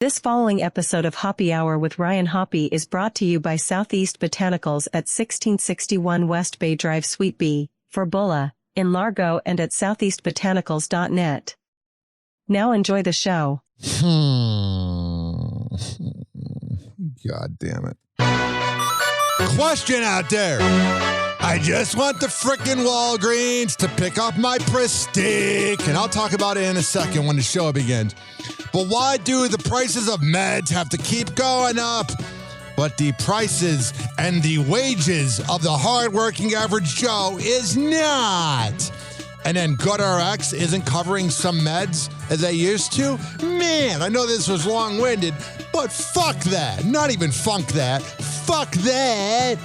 This following episode of Hoppe Hour with Ryan Hoppe is brought to you by Southeast Botanicals at 1661 West Bay Drive Suite B, for Bulla, in Largo and at southeastbotanicals.net. Now enjoy the show. God damn it. Question out there. I just want the frickin' Walgreens to pick up my Prestige, and I'll talk about it in a second when the show begins. But why do the prices of meds have to keep going up? But the prices and the wages of the hardworking average Joe is not. And then GoodRx isn't covering some meds as they used to? Man, I know this was long-winded, but fuck that. Not even funk that. Fuck that.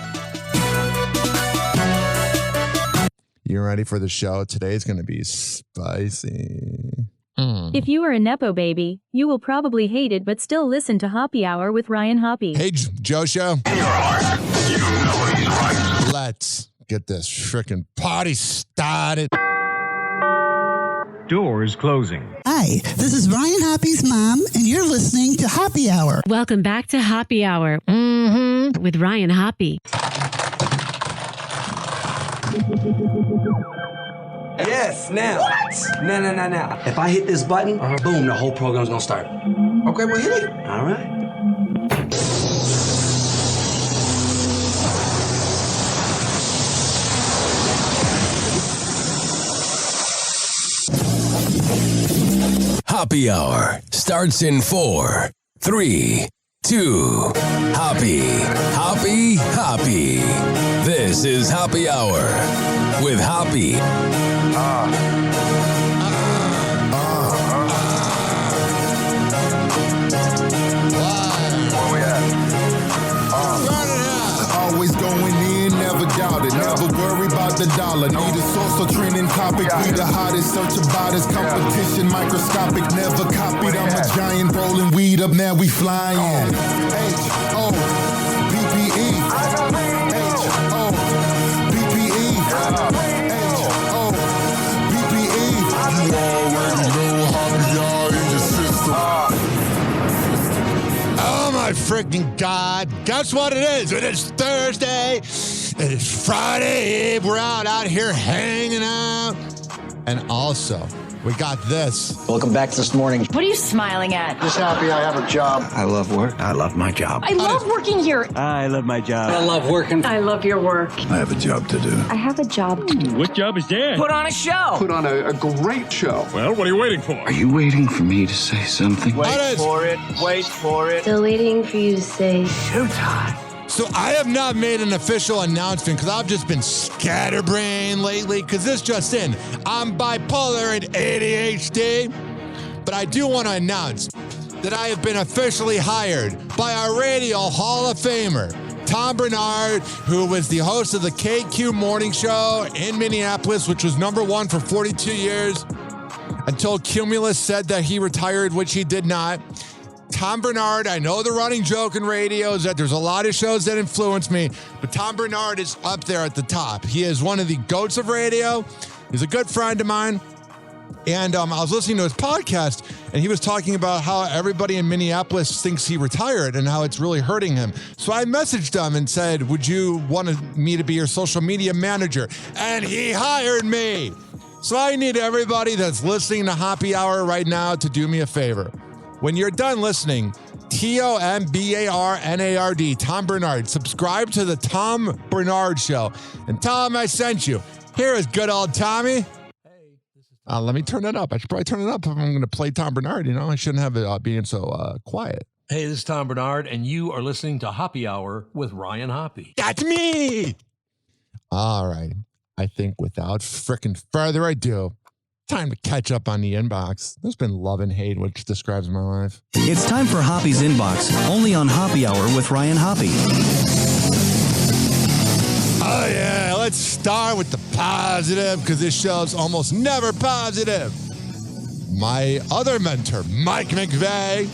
You ready for the show? Today's going to be spicy. If you are a Nepo baby, you will probably hate it but still listen to Hoppe Hour with Ryan Hoppe. Hey, Joe Show. In your heart, you know he's right. Let's get this frickin' party started. Doors closing. Hi, this is Ryan Hoppe's mom, and you're listening to Hoppe Hour. Welcome back to Hoppe Hour with Ryan Hoppe. Yes, now. What? Now. If I hit this button, boom, the whole program's gonna start. Okay, well, hit it. All right. Hoppe Hour starts in 4, 3, 2. Hoppe. This is Hoppe Hour with Hoppe. Where we at? Always going in, never doubt it. Never worry about the dollar. Need a source or trending topic. We the hottest, search about us. Competition microscopic, never copied. I'm a giant rolling weed up, now we flying. H-O-P-P-E. H-O-P-P-E. H-O-P-P-E. You already know Hoppe Hour in your system. Oh my freaking God. Guess what it is? It is Thursday. It is Friday Eve. We're out here hanging out. And also, we got this. Welcome back this morning. What are you smiling at? Just happy I have a job. I love work. I love my job. I love working here. I love my job. I love working. I love your work. I have a job to do. I have a job to do. What job is that? Put on a show. Put on a great show. Well, what are you waiting for? Are you waiting for me to say something? Wait for it. Still waiting for you to say Showtime. So I have not made an official announcement because I've just been scatterbrained lately because this just in. I'm bipolar and ADHD. But I do want to announce that I have been officially hired by our Radio Hall of Famer, Tom Bernard, who was the host of the KQ Morning Show in Minneapolis, which was #1 for 42 years, until Cumulus said that he retired, which he did not. Tom Bernard, I know the running joke in radio is that there's a lot of shows that influence me, but Tom Bernard is up there at the top. He is one of the goats of radio. He's a good friend of mine. And I was listening to his podcast, and he was talking about how everybody in Minneapolis thinks he retired and how it's really hurting him. So I messaged him and said, would you want me to be your social media manager? And he hired me. So I need everybody that's listening to Hoppe Hour right now to do me a favor. When you're done listening, TOMBARNARD, Tom Bernard, subscribe to the Tom Bernard Show and tell him I sent you. Here is good old Tommy. Let me turn it up. I should probably turn it up if I'm going to play Tom Bernard. I shouldn't have it being so quiet. Hey, this is Tom Bernard, and you are listening to Hoppe Hour with Ryan Hoppe. That's me. All right. I think without frickin' further ado, time to catch up on the inbox. There's been love and hate, which describes my life. It's time for Hoppe's Inbox, only on Hoppe Hour with Ryan Hoppe. Oh, yeah. Let's start with the positive, because this show's almost never positive. My other mentor, Mike McVay,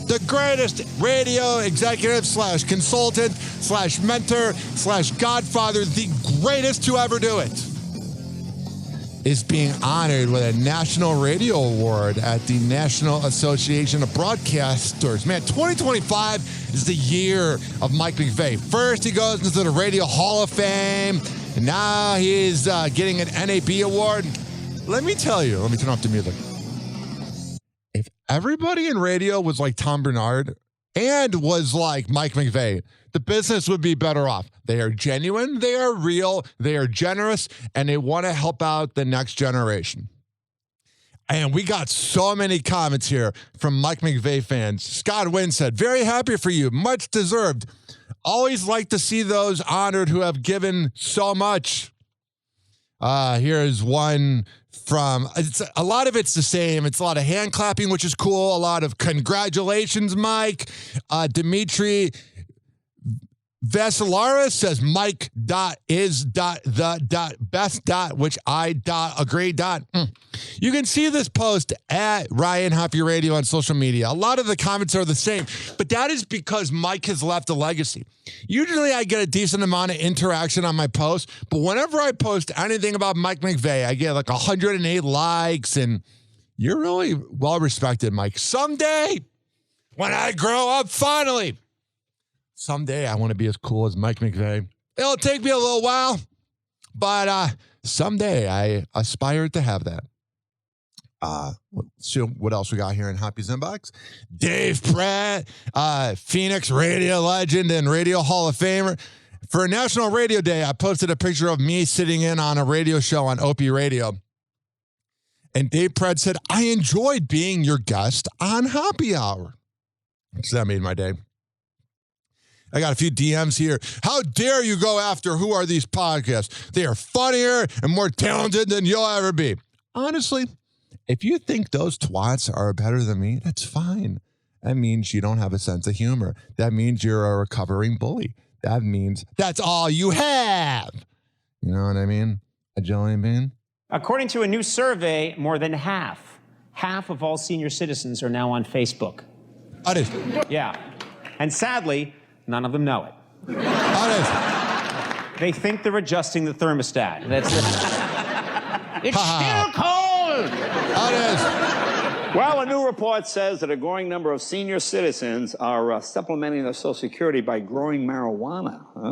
the greatest radio executive / consultant / mentor / godfather, the greatest to ever do it, is being honored with a National Radio Award at the National Association of Broadcasters. Man, 2025 is the year of Mike McVay. First, he goes into the Radio Hall of Fame, and now he's getting an NAB award. Let me tell you, let me turn off the music. If everybody in radio was like Tom Bernard and was like Mike McVay, the business would be better off. They are genuine, they are real, they are generous, and they want to help out the next generation. And we got so many comments here from Mike McVay fans. Scott Wynn said, very happy for you, much deserved. Always like to see those honored who have given so much. Here's one from, a lot of it's the same. It's a lot of hand clapping, which is cool. A lot of congratulations, Mike. Dimitri Vasilaris says Mike is the best, which I agree. You can see this post at Ryan Hoppe Radio on social media. A lot of the comments are the same, but that is because Mike has left a legacy. Usually I get a decent amount of interaction on my post, but whenever I post anything about Mike McVay, I get like 108 likes, and you're really well respected, Mike. Someday, when I grow up, finally, someday I want to be as cool as Mike McVay. It'll take me a little while, but someday I aspire to have that. So what else we got here in Hoppe's inbox? Dave Pratt, Phoenix radio legend and Radio Hall of Famer. For National Radio Day, I posted a picture of me sitting in on a radio show on Opie Radio. And Dave Pratt said, I enjoyed being your guest on Hoppe Hour. So that made my day. I got a few DMs here. How dare you go after Who Are These Podcasts? They are funnier and more talented than you'll ever be. Honestly, if you think those twats are better than me, that's fine. That means you don't have a sense of humor. That means you're a recovering bully. That means that's all you have. You know what I mean? A jelly bean? According to a new survey, more than half of all senior citizens are now on Facebook. Yeah. And sadly, none of them know it. They think they're adjusting the thermostat. That's it. It's still cold. Well, a new report says that a growing number of senior citizens are supplementing their Social Security by growing marijuana. Huh?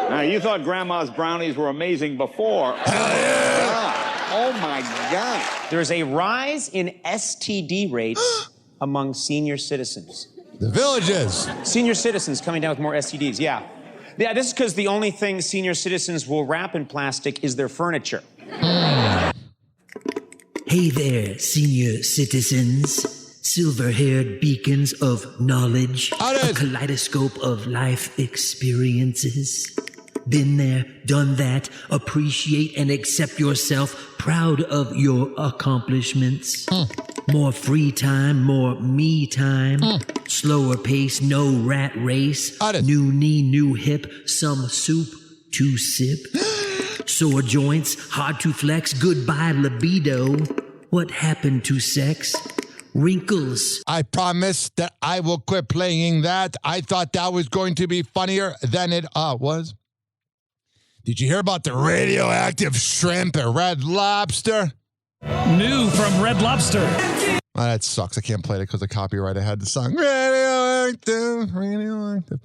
Now, you thought Grandma's brownies were amazing before. Oh, my God. There's a rise in STD rates among senior citizens. The Villages. Senior citizens coming down with more STDs, yeah. Yeah, this is because the only thing senior citizens will wrap in plastic is their furniture. Hey there, senior citizens. Silver-haired beacons of knowledge. A kaleidoscope of life experiences. Been there, done that. Appreciate and accept yourself. Proud of your accomplishments. More free time, more me time. Slower pace, no rat race. New knee, new hip, some soup to sip. Sore joints, hard to flex, goodbye libido. What happened to sex? Wrinkles. I promise that I will quit playing that. I thought that was going to be funnier than it was. Did you hear about the radioactive shrimp at Red Lobster? New from Red Lobster. Oh, that sucks. I can't play it because of copyright. I had the song. Radioactive.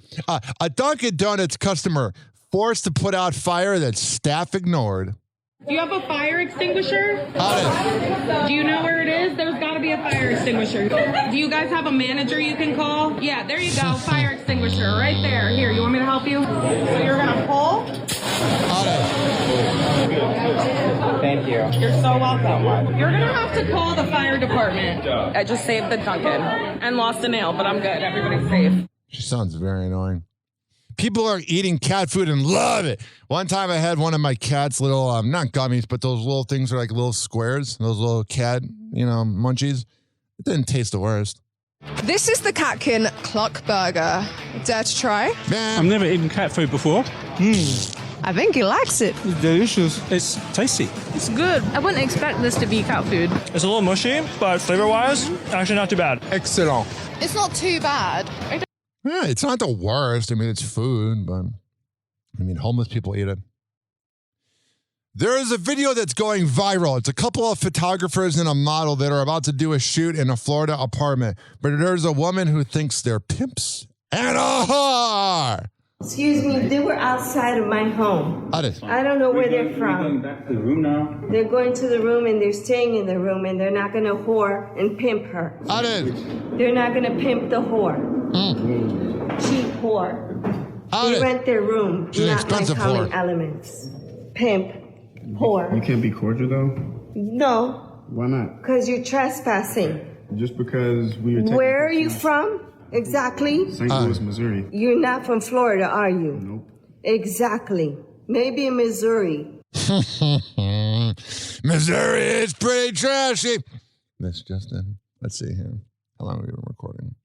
A Dunkin' Donuts customer forced to put out fire that staff ignored. Do you have a fire extinguisher? Do you know where it is? There's got to be a fire extinguisher. Do you guys have a manager you can call? Yeah, there you go. Fire extinguisher right there. Here, you want me to help you? So you're going to pull? Thank you. You're so welcome. You're going to have to call the fire department. I just saved the Dunkin' and lost a nail, but I'm good. Everybody's safe. She sounds very annoying. People are eating cat food and love it. One time I had one of my cat's little, not gummies, but those little things are like little squares, those little cat, munchies. It didn't taste the worst. This is the Catkin Cluck Burger. Dare to try? Man. I've never eaten cat food before. I think he likes it. It's delicious. It's tasty. It's good. I wouldn't expect this to be cat food. It's a little mushy, but flavor-wise, actually not too bad. Excellent. It's not too bad. Yeah, it's not the worst. I mean, it's food, but homeless people eat it. There is a video that's going viral. It's a couple of photographers and a model that are about to do a shoot in a Florida apartment. But there's a woman who thinks they're pimps and a whore. Excuse me, they were outside of my home. I don't know where they're from. Going back to the room now? They're going to the room and they're staying in the room and they're not going to whore and pimp her. They're not going to pimp the whore. Cheap whore. They rent their room, She's not expensive my common whore. elements. Pimp, whore. You can't be cordial though? No, Why not? because you're trespassing. Just because we are Where are you from? Exactly. St. Louis, Missouri. You're not from Florida, are you? Nope. Exactly. Maybe in Missouri. Missouri is pretty trashy. Miss Justin, let's see here. How long have we been recording?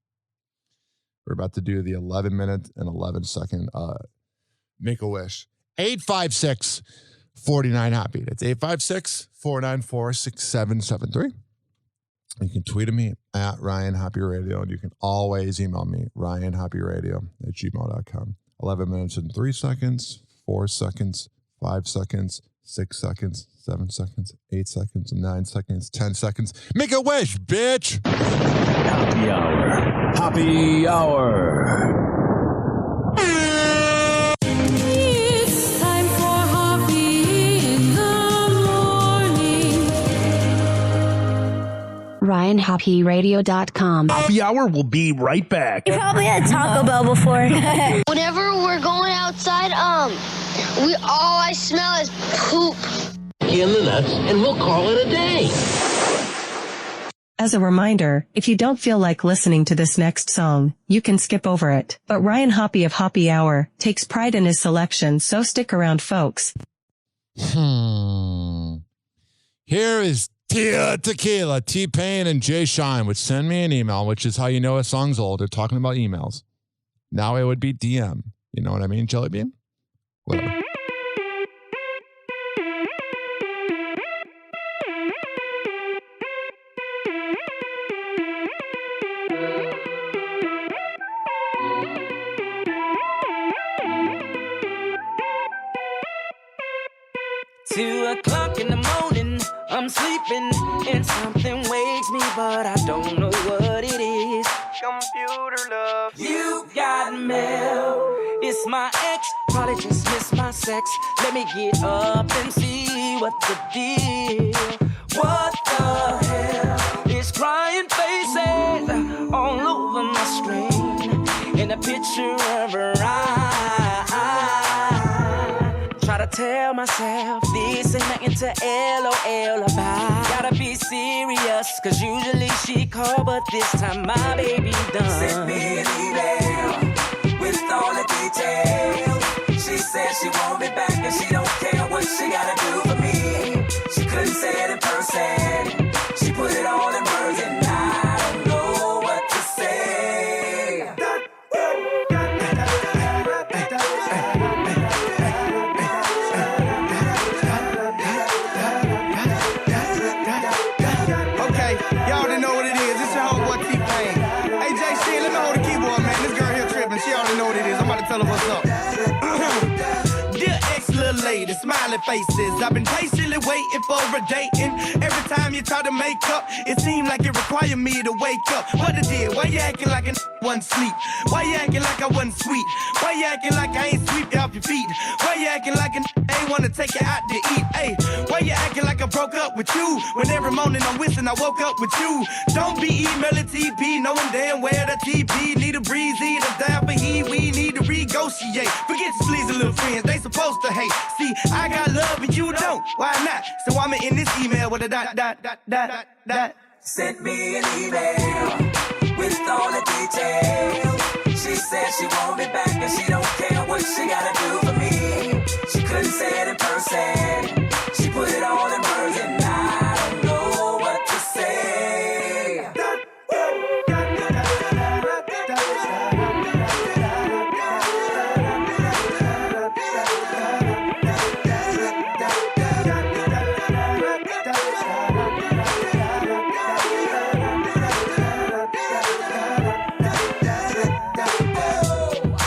We're about to do the 11-minute and 11-second Make-A-Wish. 856-49-HAPPY. That's 856-494-6773. You can tweet at me at Ryan Hoppe Radio, and you can always email me, ryanhopperadio@gmail.com. 11 minutes and 3 seconds, 4 seconds, 5 seconds, 6 seconds, 7 seconds, 8 seconds, 9 seconds, 10 seconds. Make a wish, bitch! Happy Hour. Happy Hour. It's time for Hoppe in the morning. RyanHoppeRadio.com. Happy Hour will be right back. You probably had Taco Bell before. Whenever we're going outside, all I smell is poop. In the nuts, and we'll call it a day. As a reminder, if you don't feel like listening to this next song, you can skip over it. But Ryan Hoppe of Happy Hour takes pride in his selection, so stick around, folks. Here is Tia Tequila, T-Pain, and Jay Shine, which send me an email, which is how you know a song's old. They're talking about emails. Now it would be DM. You know what I mean, Jelly Bean? Whatever. $2:00 in the morning, I'm sleeping, and something wakes me, but I don't know what it is. Computer love, you got mail. It's my ex, probably just missed my sex. Let me get up and see what the deal. What the hell is crying faces all over my screen, and a picture of her eye. Try to tell myself this ain't nothing to LOL about. Gotta be serious, cause usually she call, but this time my baby done. Send me an email with all the details. She said she won't be back and she don't care what she gotta do for me. She couldn't say it in person. She put it all in words and I don't know what to say. Okay, y'all already know what it is. It's your homeboy T-Pain. Hey, JC, let me hold the keyboard, man. This girl here tripping. She already know what it is. I'm about to tell her what's up. Dear ex-little lady, smiley faces. I've been patiently waiting for a dating. Every time you try to make up, it seemed like it required me to wake up. What it did? Why you acting like a wasn't sleep? Why you acting like I wasn't sweet? Why you acting like I ain't sweep you off your feet? Why you acting like a ain't wanna take you out to eat? Hey, why you acting like I broke up with you? When every morning I'm wishing I woke up with you. Don't be emailing TP, knowing damn well the TP need a breezy, the down for he. We need to renegotiate. Forget your sleazy little friends, they supposed to hate. See, I got love and you don't. Why not? So I'm in this email with a dot. Send me an email with all the details. She said she won't be back and she don't care what she gotta do for me. She couldn't say it in person. She put it all in words and I don't know what to say.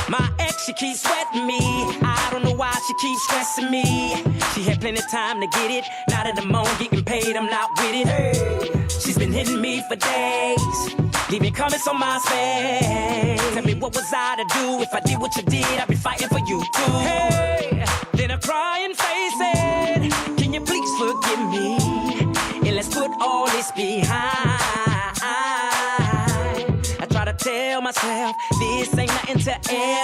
My ex, she keeps sweating me. I don't know why she keep stressing me. She had plenty of time to get it. Now that I'm on getting paid, I'm not with it. Hey. She's been hitting me for days, leaving comments on my face. Tell me what was I to do? If I did what you did, I'd be fighting for you too. Hey, then a crying face said, can you please forgive me? And let's put all this behind. I try to tell myself this ain't nothing to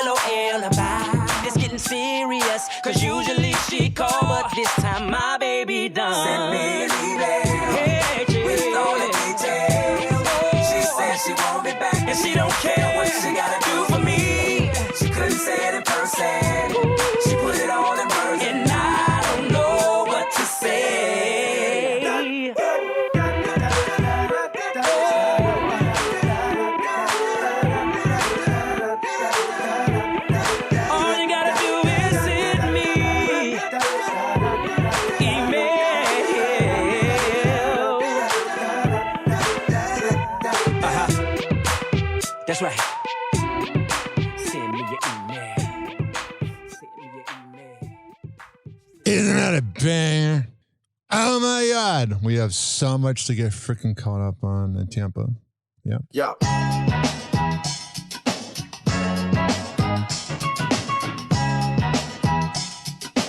LOL about. It's getting serious, cause usually she call, but this time my baby done. Send me an email with all the details. She said she won't be back and she don't care what she gotta do for me. She couldn't say it in person. She put it all in words, and I don't know what to say. That's right. Send me your email. Send me your email. Isn't that a banger? Oh my God. We have so much to get freaking caught up on in Tampa. Yeah. Yeah.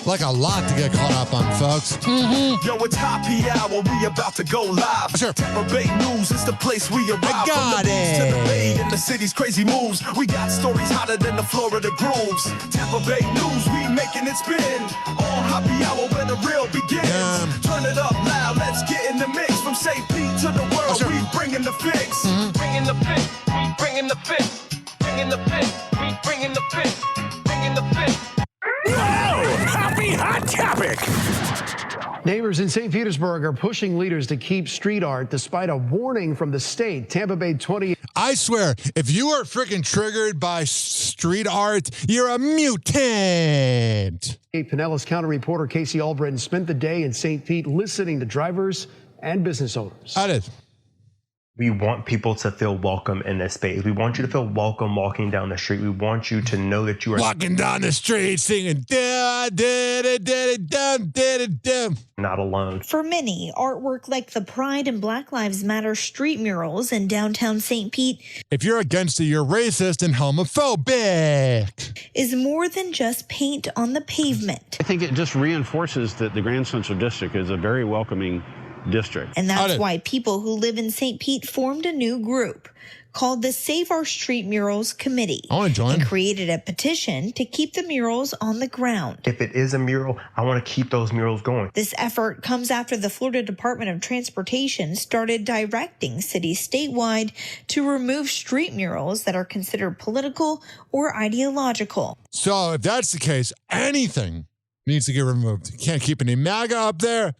Like a lot to get caught up on, folks. Yo, it's Hoppe Hour. We about to go live. Sure. Tampa Bay News is the place we arrive. I got From the beach to the it. bay and the city's crazy moves. We got stories hotter than the Florida grooves. Tampa Bay News, we making it spin. On Hoppe Hour where the real begins. Turn it up loud, let's get in the mix. From St. Pete to the world, we bringing the fix. Bringing the fix, we bringing the fix. Bringing the fix, we bringing the fix. Bringing the fix. Happy Hot Topic. Neighbors in St. Petersburg are pushing leaders to keep street art despite a warning from the state. Tampa Bay 20. I swear, if you are freaking triggered by street art, you're a mutant. Pinellas County reporter Casey Albritton spent the day in St. Pete listening to drivers and business owners. I did. We want people to feel welcome in this space. We want you to feel welcome walking down the street. We want you to know that you are walking down the street singing not alone. For many, artwork like the Pride and Black Lives Matter street murals in downtown St. Pete, if you're against it, you're racist and homophobic, is more than just paint on the pavement. I think it just reinforces that the Grand Central District is a very welcoming district. And that's why people who live in St. Pete formed a new group called the Save Our Street Murals Committee. I want to join. And created a petition to keep the murals on the ground. If it is a mural, I want to keep those murals going. This effort comes after the Florida Department of Transportation started directing cities statewide to remove street murals that are considered political or ideological. So if that's the case, anything needs to get removed. You can't keep any MAGA up there.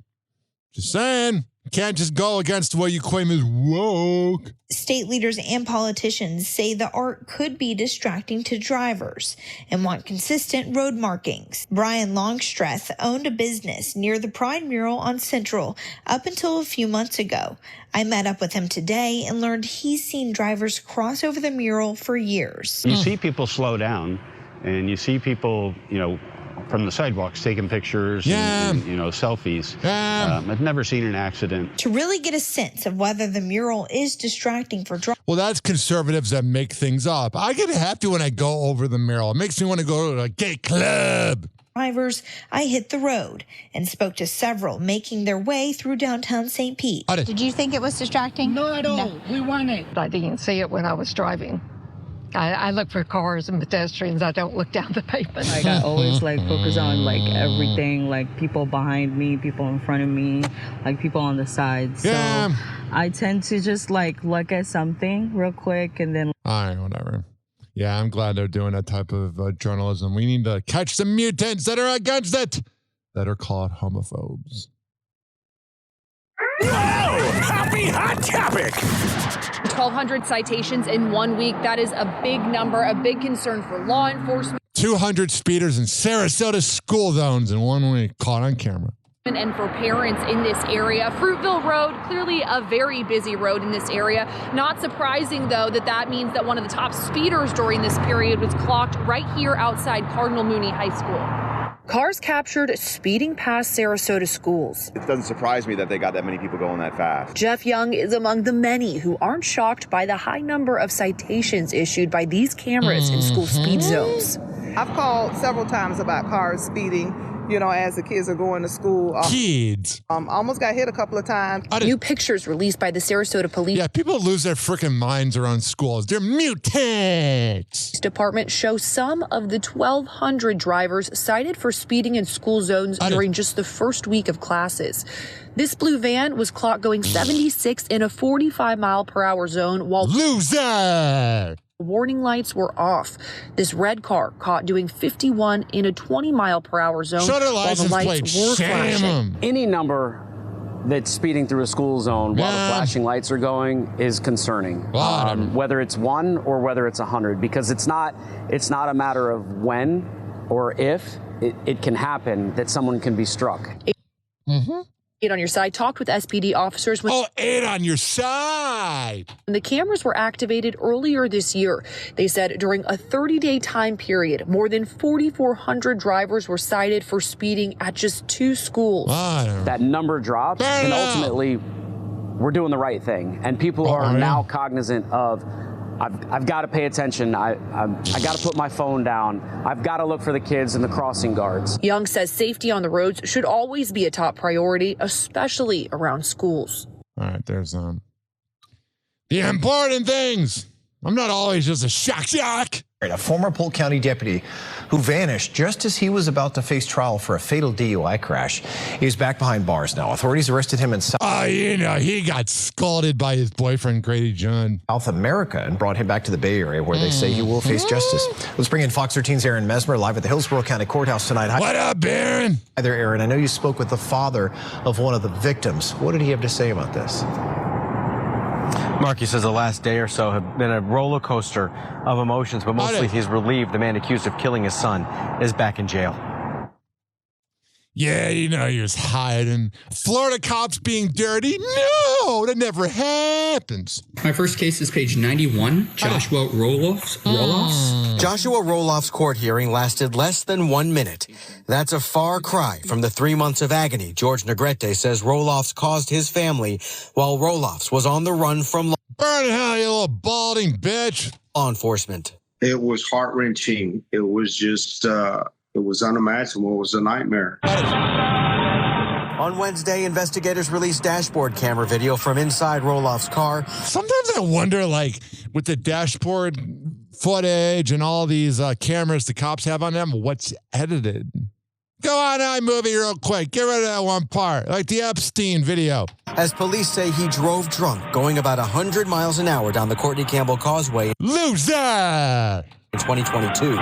Just saying, you can't just go against what you claim is woke. State leaders and politicians say the art could be distracting to drivers and want consistent road markings. Brian Longstreth owned a business near the Pride mural on Central up until a few months ago. I met up with him today and learned he's seen drivers cross over the mural for years. You see people slow down, and you see people, from the sidewalks taking pictures and selfies. I've never seen an accident. To really get a sense of whether the mural is distracting for drivers. Well, that's conservatives that make things up. I get happy when I go over the mural. It makes me want to go to a gay club. Drivers, I hit the road and spoke to several making their way through downtown St. Pete. Did you think it was distracting? Not at all. No. We want it. I didn't see it when I was driving. I look for cars and pedestrians. I don't look down the pavement. I always focus on everything, people behind me, people in front of me, people on the sides. Yeah. So I tend to just look at something real quick and then. All right, whatever. Yeah, I'm glad they're doing that type of journalism. We need to catch some mutants that are against it, that are called homophobes. Happy Hot Topic. 1,200 citations in 1 week. That is a big number, a big concern for law enforcement. 200 speeders in Sarasota school zones in 1 week, caught on camera. And for parents in this area. Fruitville Road, clearly a very busy road in this area. Not surprising, though, that means that one of the top speeders during this period was clocked right here outside Cardinal Mooney High School. Cars captured speeding past Sarasota schools. It doesn't surprise me that they got that many people going that fast. Jeff Young is among the many who aren't shocked by the high number of citations issued by these cameras in school speed zones. I've called several times about cars speeding, as the kids are going to school. Kids. Almost got hit a couple of times. New pictures released by the Sarasota Police. Yeah, people lose their freaking minds around schools. They're mutants. Department show some of the 1,200 drivers cited for speeding in school zones during just the first week of classes. This blue van was clocked going 76 in a 45-mile-per-hour zone while loser warning lights were off. This red car caught doing 51 in a 20-mile-per-hour zone while the lights were flashing. Any number that's speeding through a school zone while the flashing lights are going is concerning. Whether it's 1 or whether it's 100, because it's not a matter of when or if it can happen that someone can be struck. 8 on your side talked with SPD officers. 8 on your side. The cameras were activated earlier this year. They said during a 30-day time period, more than 4,400 drivers were cited for speeding at just 2 schools. That number drops, and ultimately, we're doing the right thing. And people are now cognizant of, I've got to pay attention. I got to put my phone down. I've got to look for the kids and the crossing guards. Young says safety on the roads should always be a top priority, especially around schools. All right, there's the important things. I'm not always just a shock. A former Polk County deputy who vanished just as he was about to face trial for a fatal DUI crash. He's back behind bars now. Authorities arrested him in he got scalded by his boyfriend, Grady John. South America, and brought him back to the Bay Area where they say he will face justice. Let's bring in Fox 13's Aaron Mesmer live at the Hillsborough County Courthouse tonight. What up, Aaron? Hi there, Aaron. I know you spoke with the father of one of the victims. What did he have to say about this? Marky says the last day or so have been a roller coaster of emotions, but mostly he's relieved the man accused of killing his son is back in jail. Yeah, he was hiding. Florida cops being dirty? No, that never happens. My first case is page 91, Joshua Roloff's. Joshua Roloff's court hearing lasted less than 1 minute. That's a far cry from the 3 months of agony George Negrete says Roloff's caused his family while Roloff's was on the run from burn hell, you little balding bitch. Law enforcement. It was heart-wrenching. It was just, it was unimaginable. It was a nightmare. On Wednesday, investigators released dashboard camera video from inside Roloff's car. Sometimes I wonder, with the dashboard footage and all these cameras the cops have on them, what's edited? Go on iMovie real quick. Get rid of that one part, like the Epstein video. As police say he drove drunk, going about 100 miles an hour down the Courtney Campbell Causeway. Loser! In 2022.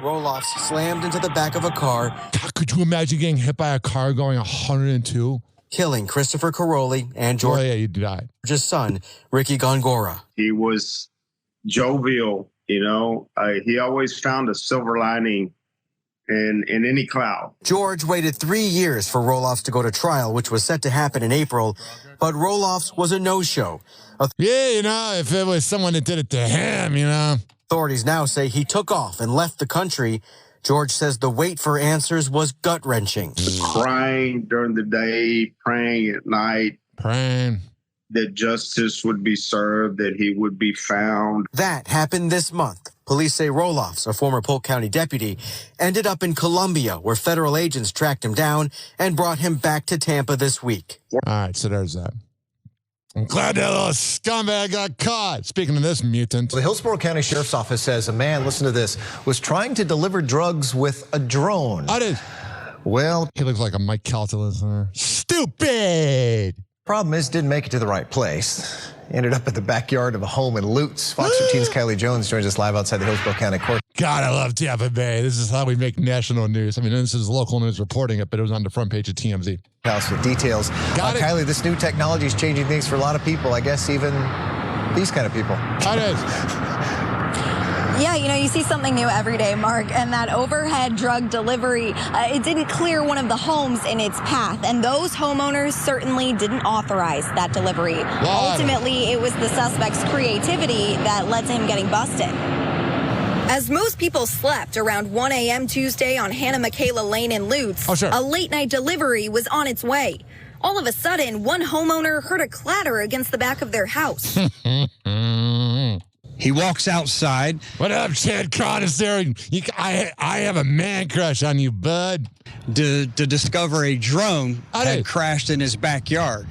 Roloff's slammed into the back of a car. Could you imagine getting hit by a car going 102? Killing Christopher Caroli and you died. George's son, Ricky Gongora. He was jovial, he always found a silver lining in any cloud. George waited 3 years for Roloff's to go to trial, which was set to happen in April, but Roloff's was a no-show. If it was someone that did it to him, Authorities now say he took off and left the country. George says the wait for answers was gut-wrenching. Crying during the day, praying at night. Praying. That justice would be served, that he would be found. That happened this month. Police say Roloff's, a former Polk County deputy, ended up in Colombia, where federal agents tracked him down and brought him back to Tampa this week. All right, so there's that. I'm glad that little scumbag got caught. Speaking of this mutant. The Hillsborough County Sheriff's Office says a man, listen to this, was trying to deliver drugs with a drone. Well, he looks like a Mike Calta listener. Stupid! Problem is, didn't make it to the right place. Ended up at the backyard of a home in Lutz. Fox 13's Kylie Jones joins us live outside the Hillsborough County Court. God, I love Tampa Bay. This is how we make national news. I mean, this is local news reporting it, but it was on the front page of TMZ. House with details. Kylie, this new technology is changing things for a lot of people. I guess even these kind of people. It is. Yeah, you see something new every day, Mark, and that overhead drug delivery, it didn't clear one of the homes in its path, and those homeowners certainly didn't authorize that delivery. Wow. Ultimately, it was the suspect's creativity that led to him getting busted. As most people slept around 1 a.m. Tuesday on Hannah Michaela Lane in Lutz, a late-night delivery was on its way. All of a sudden, one homeowner heard a clatter against the back of their house. He walks outside. What up, Chad Conister? I have a man crush on you, bud. To discover a drone had crashed in his backyard.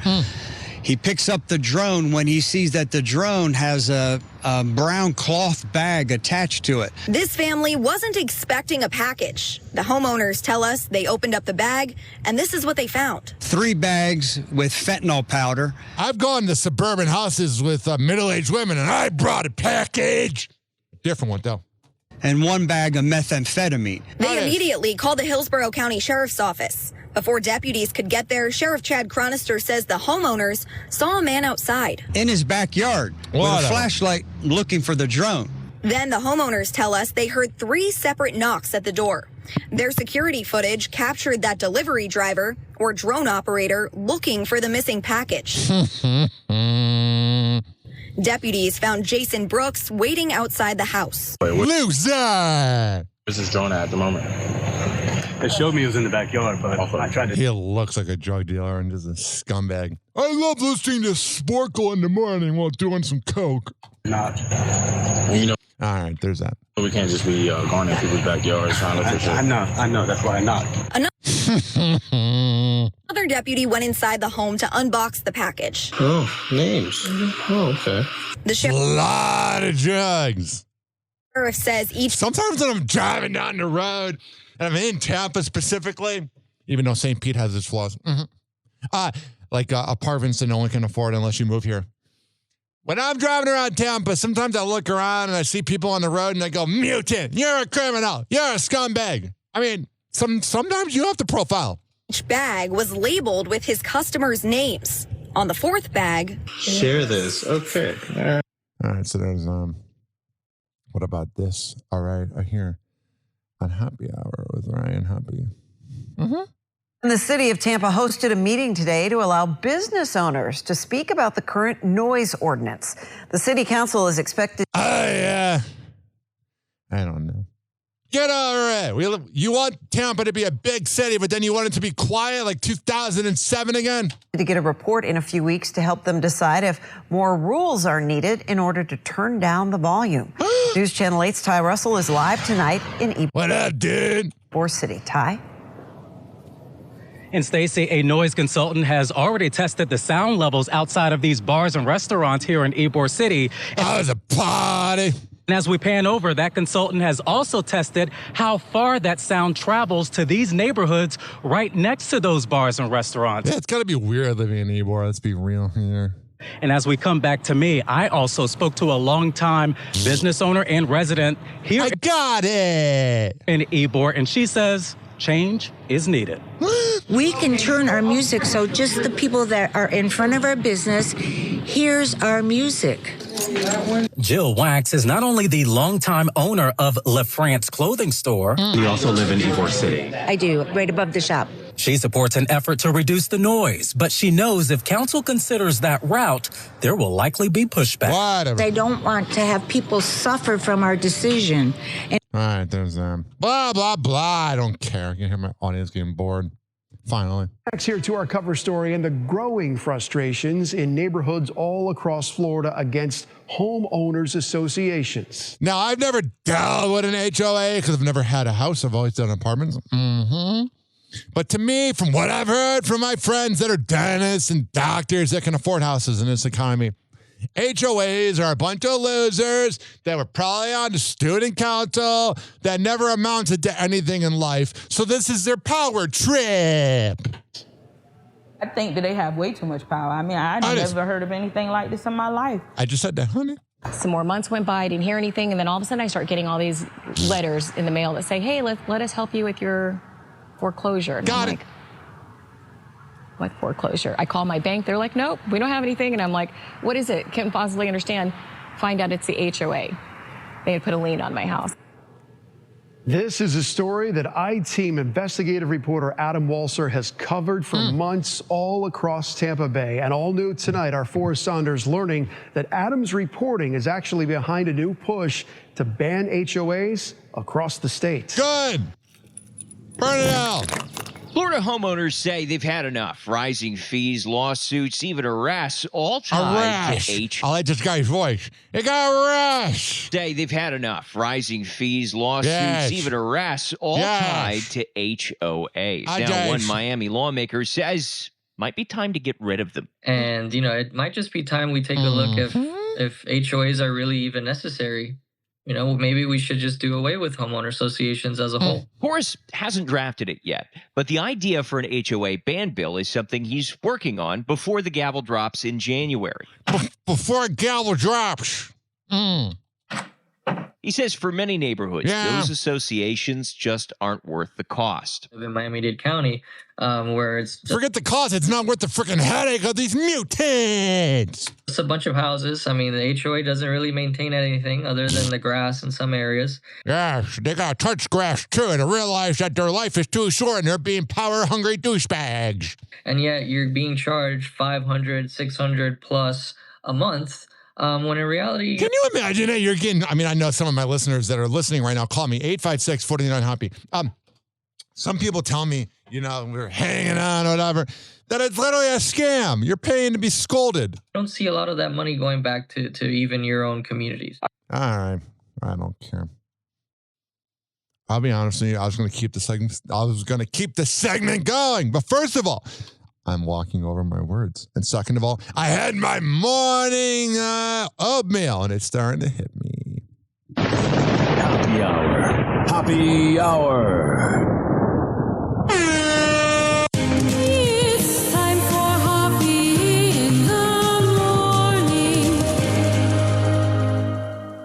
He picks up the drone when he sees that the drone has a brown cloth bag attached to it. This family wasn't expecting a package. The homeowners tell us they opened up the bag, and this is what they found. 3 bags with fentanyl powder. I've gone to suburban houses with middle-aged women, and I brought a package. Different one, though. And 1 bag of methamphetamine. They immediately called the Hillsborough County Sheriff's Office. Before deputies could get there, Sheriff Chad Chronister says the homeowners saw a man outside. In his backyard with a flashlight looking for the drone. Then the homeowners tell us they heard 3 separate knocks at the door. Their security footage captured that delivery driver or drone operator looking for the missing package. Deputies found Jason Brooks waiting outside the house. Loser! Where's this drone at the moment? It showed me it was in the backyard, but I tried to... He looks like a drug dealer and is a scumbag. I love listening to Sporkle in the morning while doing some coke. Not. All right, there's that. We can't just be going in people's backyards trying to look for shit. I know. That's why I knocked. Another deputy went inside the home to unbox the package. Oh, names. Oh, okay. The a lot of drugs. Sheriff says Sometimes when I'm driving down the road, and I'm in Tampa specifically, even though St. Pete has its flaws, like apartments that no one can afford unless you move here. When I'm driving around Tampa, sometimes I look around and I see people on the road and I go, mutant, you're a criminal, you're a scumbag. I mean, sometimes you have to profile. Each bag was labeled with his customers' names. On the 4th bag, share this. Okay. All right, so there's, what about this? All right, I hear on Happy Hour with Ryan Hoppe. The city of Tampa hosted a meeting today to allow business owners to speak about the current noise ordinance. The city council is expected. I don't know. Get over it. You want Tampa to be a big city, but then you want it to be quiet like 2007 again? To get a report in a few weeks to help them decide if more rules are needed in order to turn down the volume. News Channel 8's Ty Russell is live tonight in What up, dude? Ybor City. Ty? And Stacey, a noise consultant has already tested the sound levels outside of these bars and restaurants here in Ybor City. That was a party. And as we pan over, that consultant has also tested how far that sound travels to these neighborhoods right next to those bars and restaurants. Yeah, it's got to be weird living in Ybor. Let's be real here. And as we come back to me, I also spoke to a longtime business owner and resident here. I got it. In Ybor, and she says change is needed. We can turn our music so just the people that are in front of our business hears our music. Jill Wax is not only the longtime owner of La France clothing store. You also live in Ybor City. I do, right above the shop. She supports an effort to reduce the noise, but she knows if council considers that route, there will likely be pushback. I don't want to have people suffer from our decision. All right, there's blah, blah, blah. I don't care. I can hear my audience getting bored. Finally. Next here to our cover story and the growing frustrations in neighborhoods all across Florida against homeowners associations. Now, I've never dealt with an HOA because I've never had a house. I've always done apartments. But to me, from what I've heard from my friends that are dentists and doctors that can afford houses in this economy, HOAs are a bunch of losers that were probably on the student council that never amounted to anything in life. So this is their power trip. I think that they have way too much power. I mean, I've never heard of anything like this in my life. I just said that, honey. Some more months went by, I didn't hear anything, and then all of a sudden I start getting all these letters in the mail that say, hey, let us help you with your foreclosure. And Got it. What foreclosure? I call my bank. They're like, nope, we don't have anything. And I'm like, what is it? Can't possibly understand. Find out it's the HOA. They had put a lien on my house. This is a story that I-Team investigative reporter Adam Walser has covered for months all across Tampa Bay. And all new tonight, our Forrest Saunders learning that Adam's reporting is actually behind a new push to ban HOAs across the state. Good. Burn it out. Florida homeowners say they've had enough. Rising fees, lawsuits, even arrests, all tied to I like this guy's voice. It got arrests. Say they've had enough. Rising fees, lawsuits, even arrests, all tied to HOAs. Now, one Miami lawmaker says might be time to get rid of them. And, it might just be time we take a look if HOAs are really even necessary. Maybe we should just do away with homeowner associations as a whole. Horace hasn't drafted it yet, but the idea for an HOA ban bill is something he's working on before the gavel drops in January. Before gavel drops. He says for many neighborhoods, those associations just aren't worth the cost. In Miami-Dade County, where it's... Forget the cost. It's not worth the freaking headache of these mutants. It's a bunch of houses. I mean, the HOA doesn't really maintain anything other than the grass in some areas. Yes, they got to touch grass, too, and realize that their life is too short and they're being power-hungry douchebags. And yet you're being charged $500, $600 plus a month. When in reality... Can you imagine it? You're getting... I mean, I know some of my listeners that are listening right now. Call me, 856-49-HOPPY. Some people tell me, we're hanging on or whatever, that it's literally a scam. You're paying to be scolded. I don't see a lot of that money going back to even your own communities. All right. I don't care. I'll be honest with you. I was going to keep the segment going. But first of all... I'm walking over my words. And second of all, I had my morning oatmeal, and it's starting to hit me. Happy hour. Happy hour. It's time for Hoppy in the morning.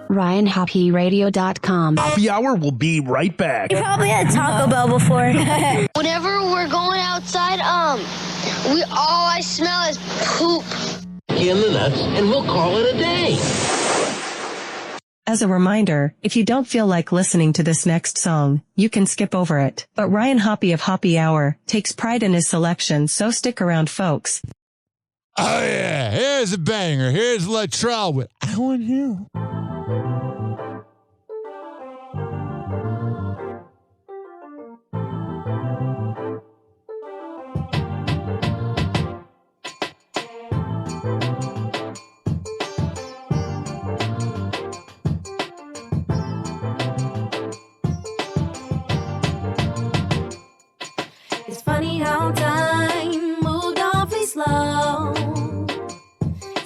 RyanHoppyRadio.com. Happy hour will be right back. You probably had Taco Bell before. Whenever we're going outside, all I smell is poop. In the nuts, and we'll call it a day. As a reminder, if you don't feel like listening to this next song, you can skip over it. But Ryan Hoppy of Hoppy Hour takes pride in his selection, so stick around, folks. Oh, yeah. Here's a banger. Here's Latrell with I Want You. It's funny how time moved awfully slow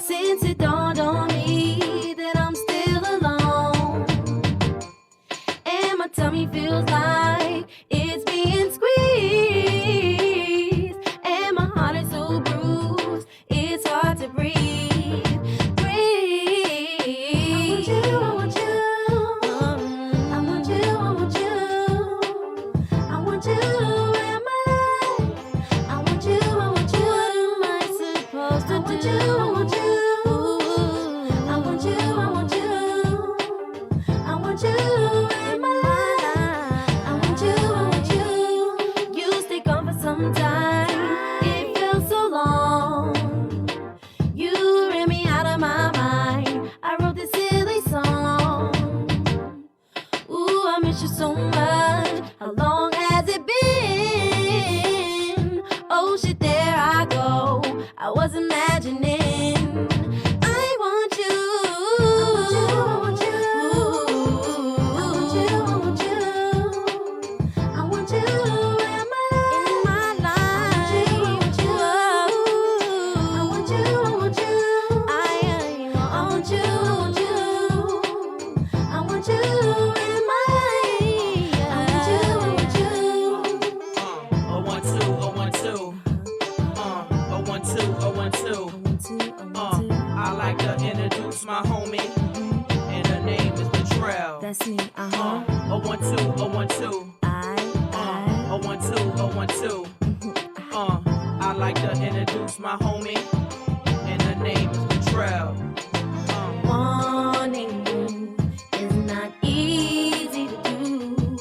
since it dawned on me that I'm still alone, and my tummy feels like it's being squeezed, and my heart is so bruised it's hard to breathe. So much, how long has it been? Oh shit, there I go, I was imagining. I want you, I want you in my life. I want you, I want you, I want you, I want you in my life. I like to introduce my homie, and her name is Latrell. That's me, 012, 012. I 012, 012. I like to introduce my homie, and her name is Latrell. Wanting you is not easy to do.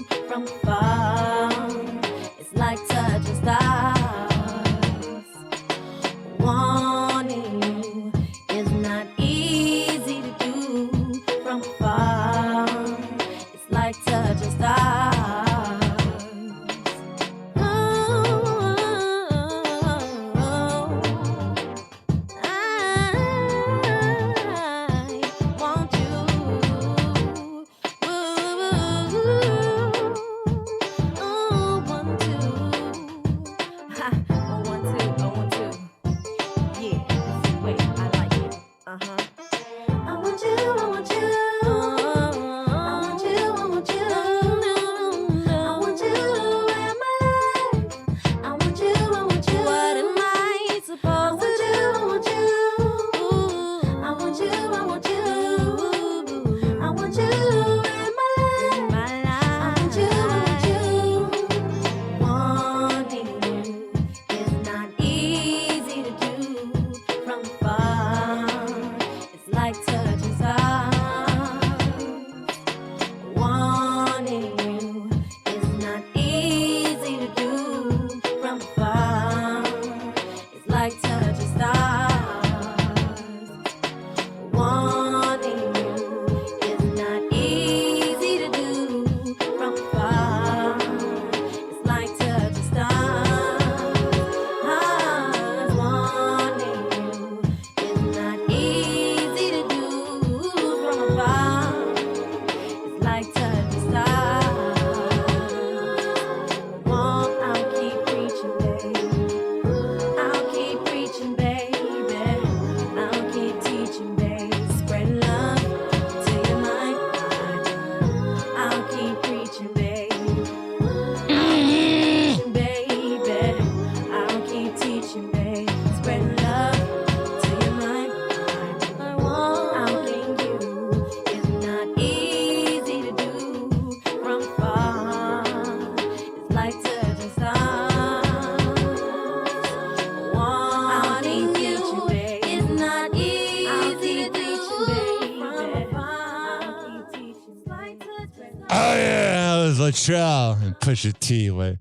Oh, yeah, that was Latrell and Pusha T with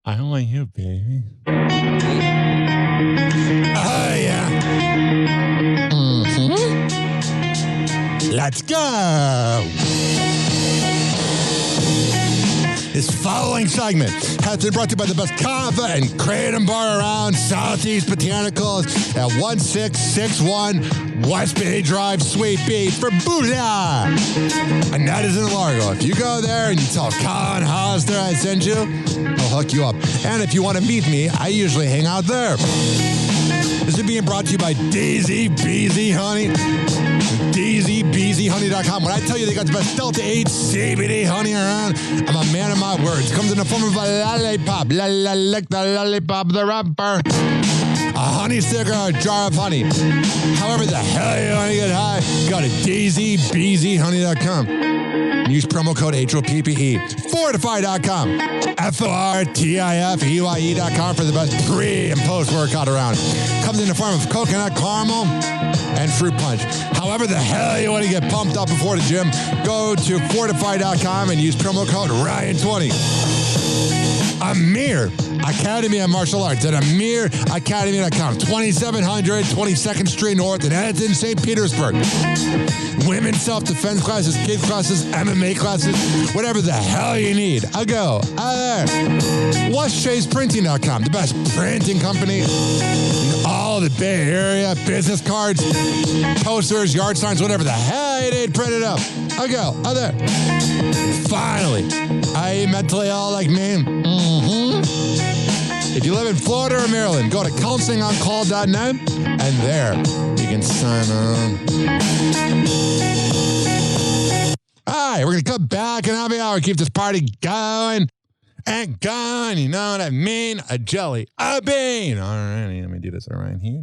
I Want You, Baby. Oh, yeah. Mm-hmm. Let's go. This following segment has been brought to you by the best coffee and Kratom bar around Southeast Botanicals at 1661 West Bay Drive, Sweet Beach for Booyah! And that is in Largo. If you go there and you tell Colin Hollister I sent you, he'll hook you up. And if you want to meet me, I usually hang out there. This is being brought to you by Daisy Beezy Honey. DaisyBeezyHoney.com. When I tell you they got the best Delta 8 CBD honey around, I'm a man of my words. Comes in the form of a lollipop. Lick the lollipop, the rapper. A honey stick or a jar of honey. However the hell you want to get high, go to DaisyBeezyHoney.com. Use promo code HOPPE. Fortify.com. FORTIFEYE.com for the best pre- and post-workout around. Comes in the form of coconut caramel and fruit punch. However the hell you want to get pumped up before the gym, go to Fortify.com and use promo code Ryan20. Amir Academy of Martial Arts at AmirAcademy.com. 2700 22nd Street North in Edmonton, St. Petersburg. Women's self-defense classes, kids classes, MMA classes, whatever the hell you need. I go there. WhatShay'sPrinting.com, the best printing company in all the Bay Area. Business cards, posters, yard signs, whatever the hell you need printed up. I go there. Finally, are you mentally ill like me? Mm-hmm. If you live in Florida or Maryland, go to counselingoncall.net and there you can sign on. All right, we're going to come back in happy hour, keep this party going and going. You know what I mean? A jelly, a bean. All right, let me do this right here.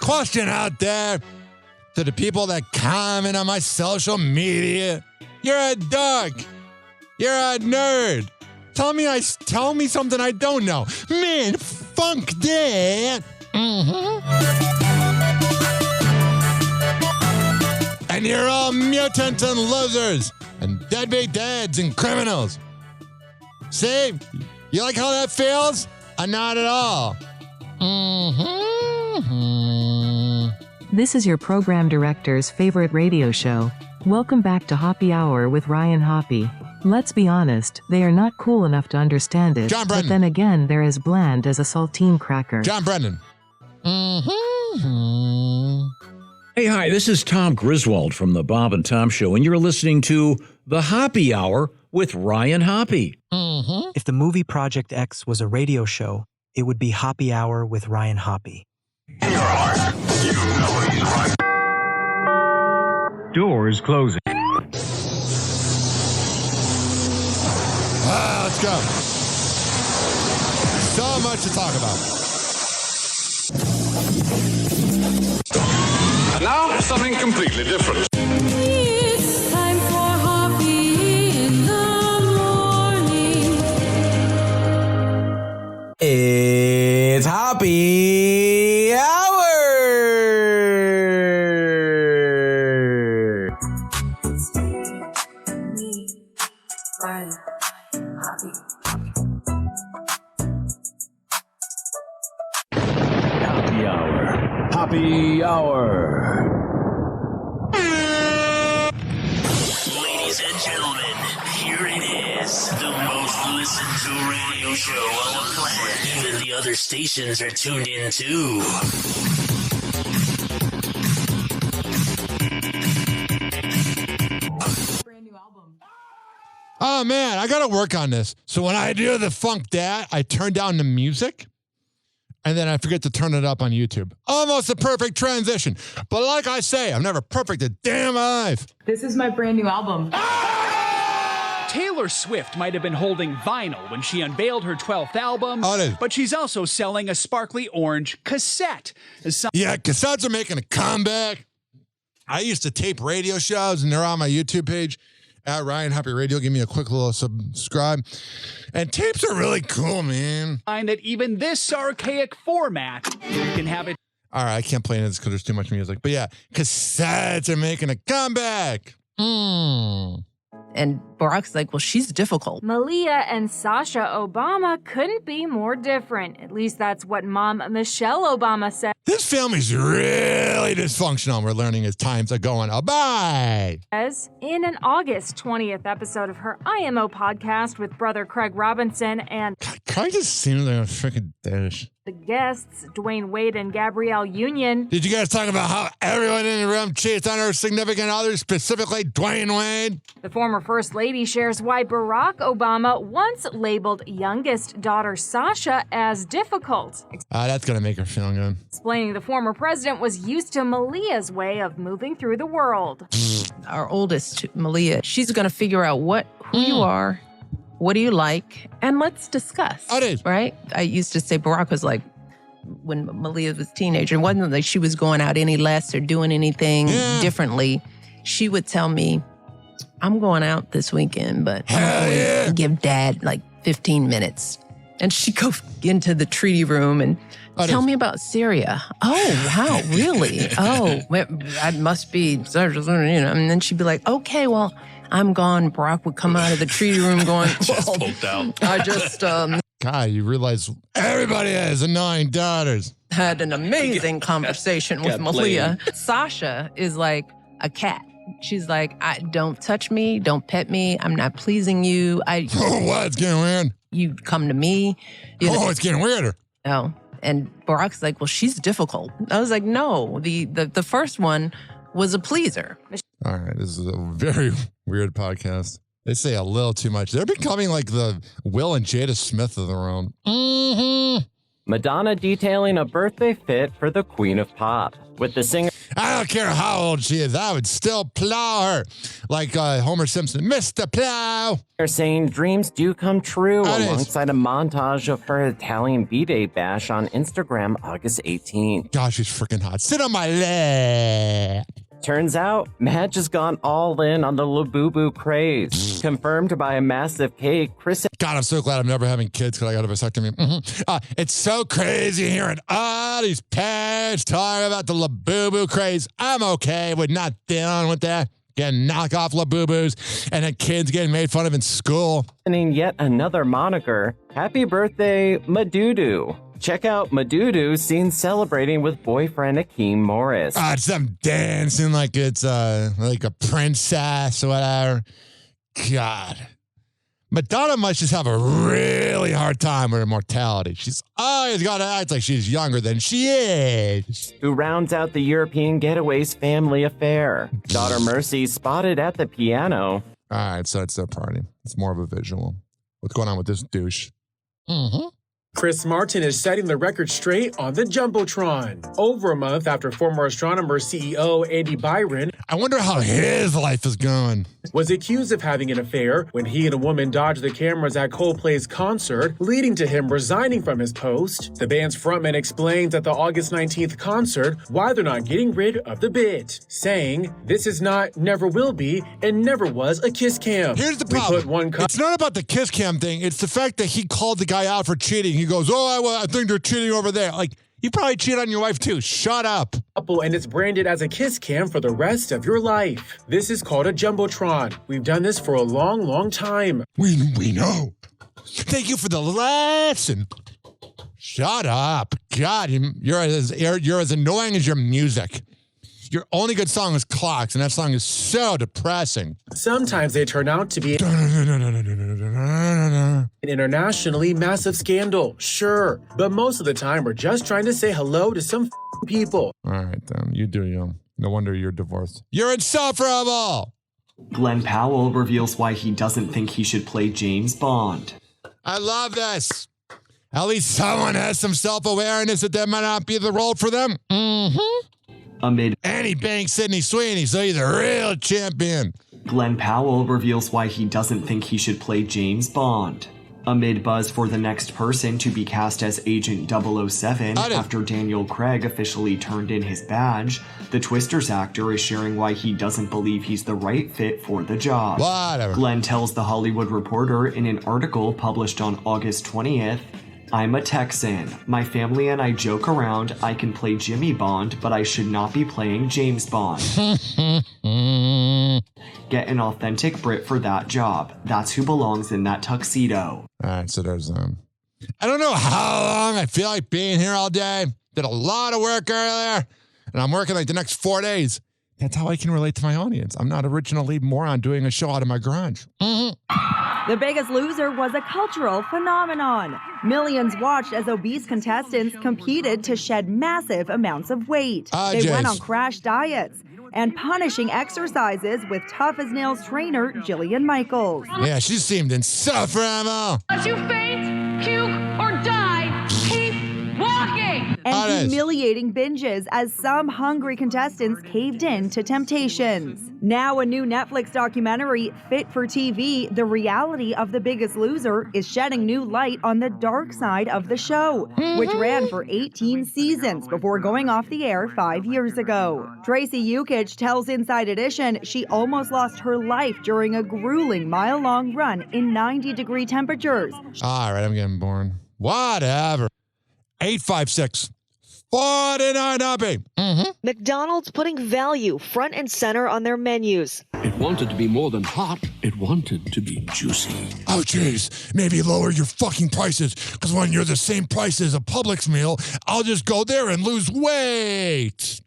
Question out there to the people that comment on my social media. You're a dork. You're a nerd. Tell me something I don't know. Man, funk that. Mm-hmm. And you're all mutants and losers and deadbeat dads and criminals. See? You like how that feels? Not at all. Mm-hmm. This is your program director's favorite radio show. Welcome back to Hoppy Hour with Ryan Hoppe. Let's be honest, they are not cool enough to understand it. John Brennan. But then again, they're as bland as a saltine cracker. John Brennan. Mm-hmm. Hey, hi, this is Tom Griswold from the Bob and Tom Show, and you're listening to The Hoppy Hour with Ryan Hoppe. Mm-hmm. If the movie Project X was a radio show, it would be Hoppy Hour with Ryan Hoppe. In your heart, you know he's right. Doors closing. Let's go. So much to talk about. And now, something completely different. It's time for Hoppy in the morning. It's Hoppy Hour. Hoppy Hour. Ladies and gentlemen, here it is. The most listened to radio show on the planet. Even the other stations are tuned in too. Oh, man, I got to work on this. So when I do the funk dad, I turn down the music, and then I forget to turn it up on YouTube. Almost a perfect transition. But like I say, I'm never perfect a damn life. This is my brand new album. Taylor Swift might have been holding vinyl when she unveiled her 12th album, but she's also selling a sparkly orange cassette. Yeah, cassettes are making a comeback. I used to tape radio shows, and they're on my YouTube page. At Ryan Hoppe Radio, give me a quick little subscribe. And tapes are really cool, man. Find that even this archaic format can have it. All right, I can't play this because there's too much music. But yeah, cassettes are making a comeback. And Barack's like, well, she's difficult. Malia and Sasha Obama couldn't be more different. At least that's what Mom Michelle Obama said. This family's really dysfunctional. We're learning as times are going by. In an August 20th episode of her IMO podcast with brother Craig Robinson and Craig just seems like a freaking dish. The guests, Dwayne Wade and Gabrielle Union. Did you guys talk about how everyone in the room cheats on her significant others, specifically Dwayne Wade? The former First Lady shares why Barack Obama once labeled youngest daughter Sasha as difficult. That's going to make her feel good. Explaining the former president was used to Malia's way of moving through the world. Our oldest, Malia, she's going to figure out who you are. What do you like? And let's discuss. Right? I used to say Barack was like, when Malia was a teenager, it wasn't like she was going out any less or doing anything differently. She would tell me, I'm going out this weekend, but I'm going to give Dad like 15 minutes. And she'd go into the treaty room and tell me about Syria. Oh, wow, really? Oh, that must be, and then she'd be like, okay, well, I'm gone. Barack would come out of the treaty room going, I just, God, you realize everybody has 9 daughters. Had an amazing conversation with Malia. Sasha is like a cat. She's like, don't touch me, don't pet me, I'm not pleasing you. What? It's getting weird. You come to me. It's getting weirder. No. And Barack's like, well, she's difficult. I was like, no, the first one was a pleaser. All right, this is a very weird podcast. They say a little too much. They're becoming like the Will and Jada Smith of their own. Madonna detailing a birthday fit for the Queen of Pop. With the singer... I don't care how old she is. I would still plow her. Like Homer Simpson, Mr. Plow. They're saying dreams do come true alongside a montage of her Italian B-Day bash on Instagram August 18th. Gosh, she's freaking hot. Sit on my lap. Turns out, Matt just gone all in on the Labubu craze. Confirmed by a massive cake, Chris... God, I'm so glad I'm never having kids because I got a vasectomy. It's so crazy hearing all these parents talking about the Labubu craze. I'm okay with not dealing with that. Getting knockoff Labubus and then kids getting made fun of in school. And yet another moniker. Happy birthday, Madudu. Check out Madudu seen celebrating with boyfriend Akeem Morris. It's them dancing like it's like a princess or whatever. God. Madonna must just have a really hard time with her mortality. She's always got to act like she's younger than she is. Who rounds out the European Getaways family affair. Daughter Mercy spotted at the piano. All right, so it's their party. It's more of a visual. What's going on with this douche? Chris Martin is setting the record straight on the Jumbotron. Over a month after former astronomer CEO Andy Byron... I wonder how his life is going. ...was accused of having an affair when he and a woman dodged the cameras at Coldplay's concert, leading to him resigning from his post. The band's frontman explains at the August 19th concert why they're not getting rid of the bit, saying, "This is not, never will be, and never was a kiss cam." Here's the problem. It's not about the kiss cam thing. It's the fact that he called the guy out for cheating. He goes, I think they're cheating over there. Like, you probably cheat on your wife too. Shut up. And it's branded as a kiss cam for the rest of your life. This is called a Jumbotron. We've done this for a long, long time. We know. Thank you for the lesson. Shut up. God, you're as annoying as your music. Your only good song is Clocks, and that song is so depressing. Sometimes they turn out to be an internationally massive scandal, sure. But most of the time, we're just trying to say hello to some people. All right, then. You do you. No wonder you're divorced. You're insufferable! Glenn Powell reveals why he doesn't think he should play James Bond. I love this. At least someone has some self-awareness that might not be the role for them. And he banged Sydney Sweeney, so he's a real champion. Glenn Powell reveals why he doesn't think he should play James Bond. Amid buzz for the next person to be cast as Agent 007 after Daniel Craig officially turned in his badge, the Twisters actor is sharing why he doesn't believe he's the right fit for the job. Whatever. Glenn tells The Hollywood Reporter in an article published on August 20th, I'm a Texan. My family and I joke around I can play Jimmy Bond, but I should not be playing James Bond. Get an authentic Brit for that job. That's who belongs in that tuxedo. All right, so there's I don't know how long I feel like being here all day. Did a lot of work earlier, and I'm working like the next 4 days. That's how I can relate to my audience. I'm not originally moron doing a show out of my garage. The Biggest Loser was a cultural phenomenon. Millions watched as obese contestants competed to shed massive amounts of weight. They went on crash diets and punishing exercises with tough-as-nails trainer Jillian Michaels. Yeah, she seemed insufferable. Unless you faint, puke, or die, keep walking. And humiliating binges as some hungry contestants caved in to temptations. Now a new Netflix documentary, Fit for TV, The Reality of The Biggest Loser, is shedding new light on the dark side of the show, which ran for 18 seasons before going off the air 5 years ago. Tracy Yukich tells Inside Edition she almost lost her life during a grueling mile-long run in 90-degree temperatures. All right, I'm getting bored. Whatever. 856. 49 Hoppe. McDonald's putting value front and center on their menus. It wanted to be more than hot. It wanted to be juicy. Oh, jeez. Maybe lower your fucking prices, because when you're the same price as a Publix meal, I'll just go there and lose weight.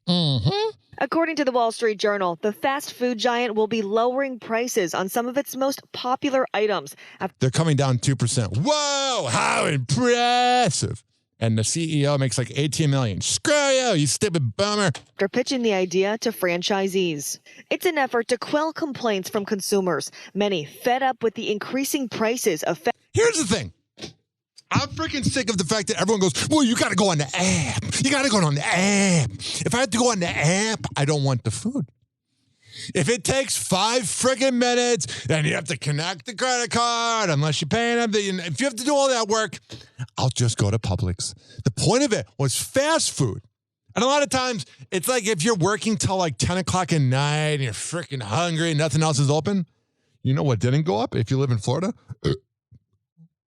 According to the Wall Street Journal, the fast food giant will be lowering prices on some of its most popular items. They're coming down 2%. Whoa, how impressive. And the CEO makes like $18 million. Screw you stupid bummer. After pitching the idea to franchisees. It's an effort to quell complaints from consumers, many fed up with the increasing prices of Here's the thing. I'm freaking sick of the fact that everyone goes, well, you got to go on the app. You got to go on the app. If I have to go on the app, I don't want the food. If it takes 5 friggin' minutes, then you have to connect the credit card unless you're paying them. If you have to do all that work, I'll just go to Publix. The point of it was fast food. And a lot of times, it's like if you're working till like 10 o'clock at night and you're freaking hungry and nothing else is open, you know what didn't go up if you live in Florida?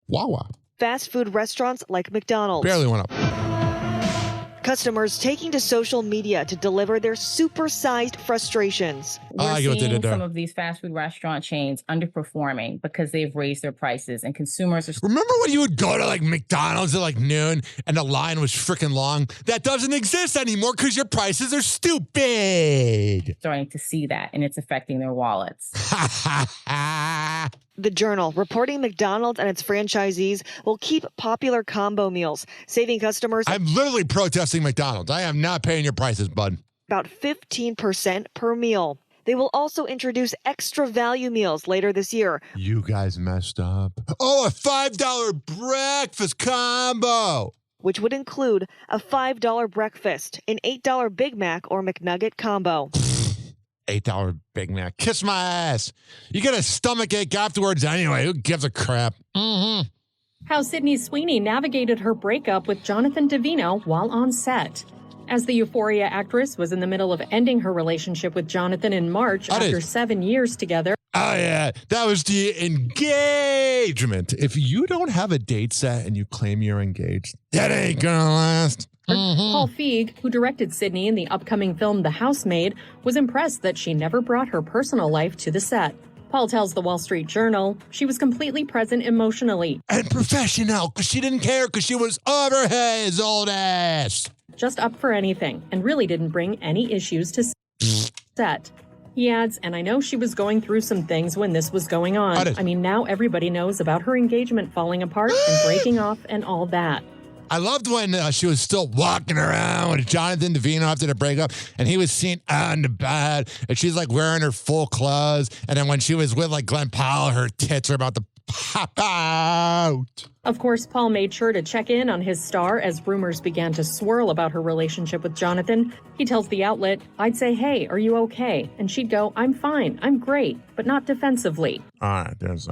Wawa. fast food restaurants like McDonald's. Barely went up. Customers taking to social media to deliver their supersized frustrations. We're seeing some of these fast food restaurant chains underperforming because they've raised their prices and consumers are... Remember when you would go to like McDonald's at like noon and the line was freaking long? That doesn't exist anymore because your prices are stupid. Starting to see that and it's affecting their wallets. The Journal reporting McDonald's and its franchisees will keep popular combo meals, saving customers... I'm literally protesting McDonald's. I am not paying your prices, bud. About 15% per meal. They will also introduce extra value meals later this year. You guys messed up. Oh, a $5 breakfast combo. Which would include a $5 breakfast, an $8 Big Mac or McNugget combo. $8 Big Mac. Kiss my ass. You get a stomachache afterwards anyway. Who gives a crap? Mm-hmm. How Sydney Sweeney navigated her breakup with Jonathan Davino while on set. As the Euphoria actress was in the middle of ending her relationship with Jonathan in March after 7 years together. Oh, yeah. That was the engagement. If you don't have a date set and you claim you're engaged, that ain't gonna last. Mm-hmm. Paul Feig, who directed Sydney in the upcoming film The Housemaid, was impressed that she never brought her personal life to the set. Paul tells the Wall Street Journal she was completely present emotionally. And professional, because she didn't care because she was over his old ass. Just up for anything, and really didn't bring any issues to set. He adds, and I know she was going through some things when this was going on. I mean, now everybody knows about her engagement falling apart and breaking off and all that. I loved when she was still walking around with Jonathan Davino after the breakup, and he was seen on the bed, and she's like wearing her full clothes. And then when she was with like Glenn Powell, her tits are about to pop out. Of course, Paul made sure to check in on his star as rumors began to swirl about her relationship with Jonathan. He tells the outlet, I'd say, hey, are you okay? And she'd go, I'm fine, I'm great, but not defensively. All right, there's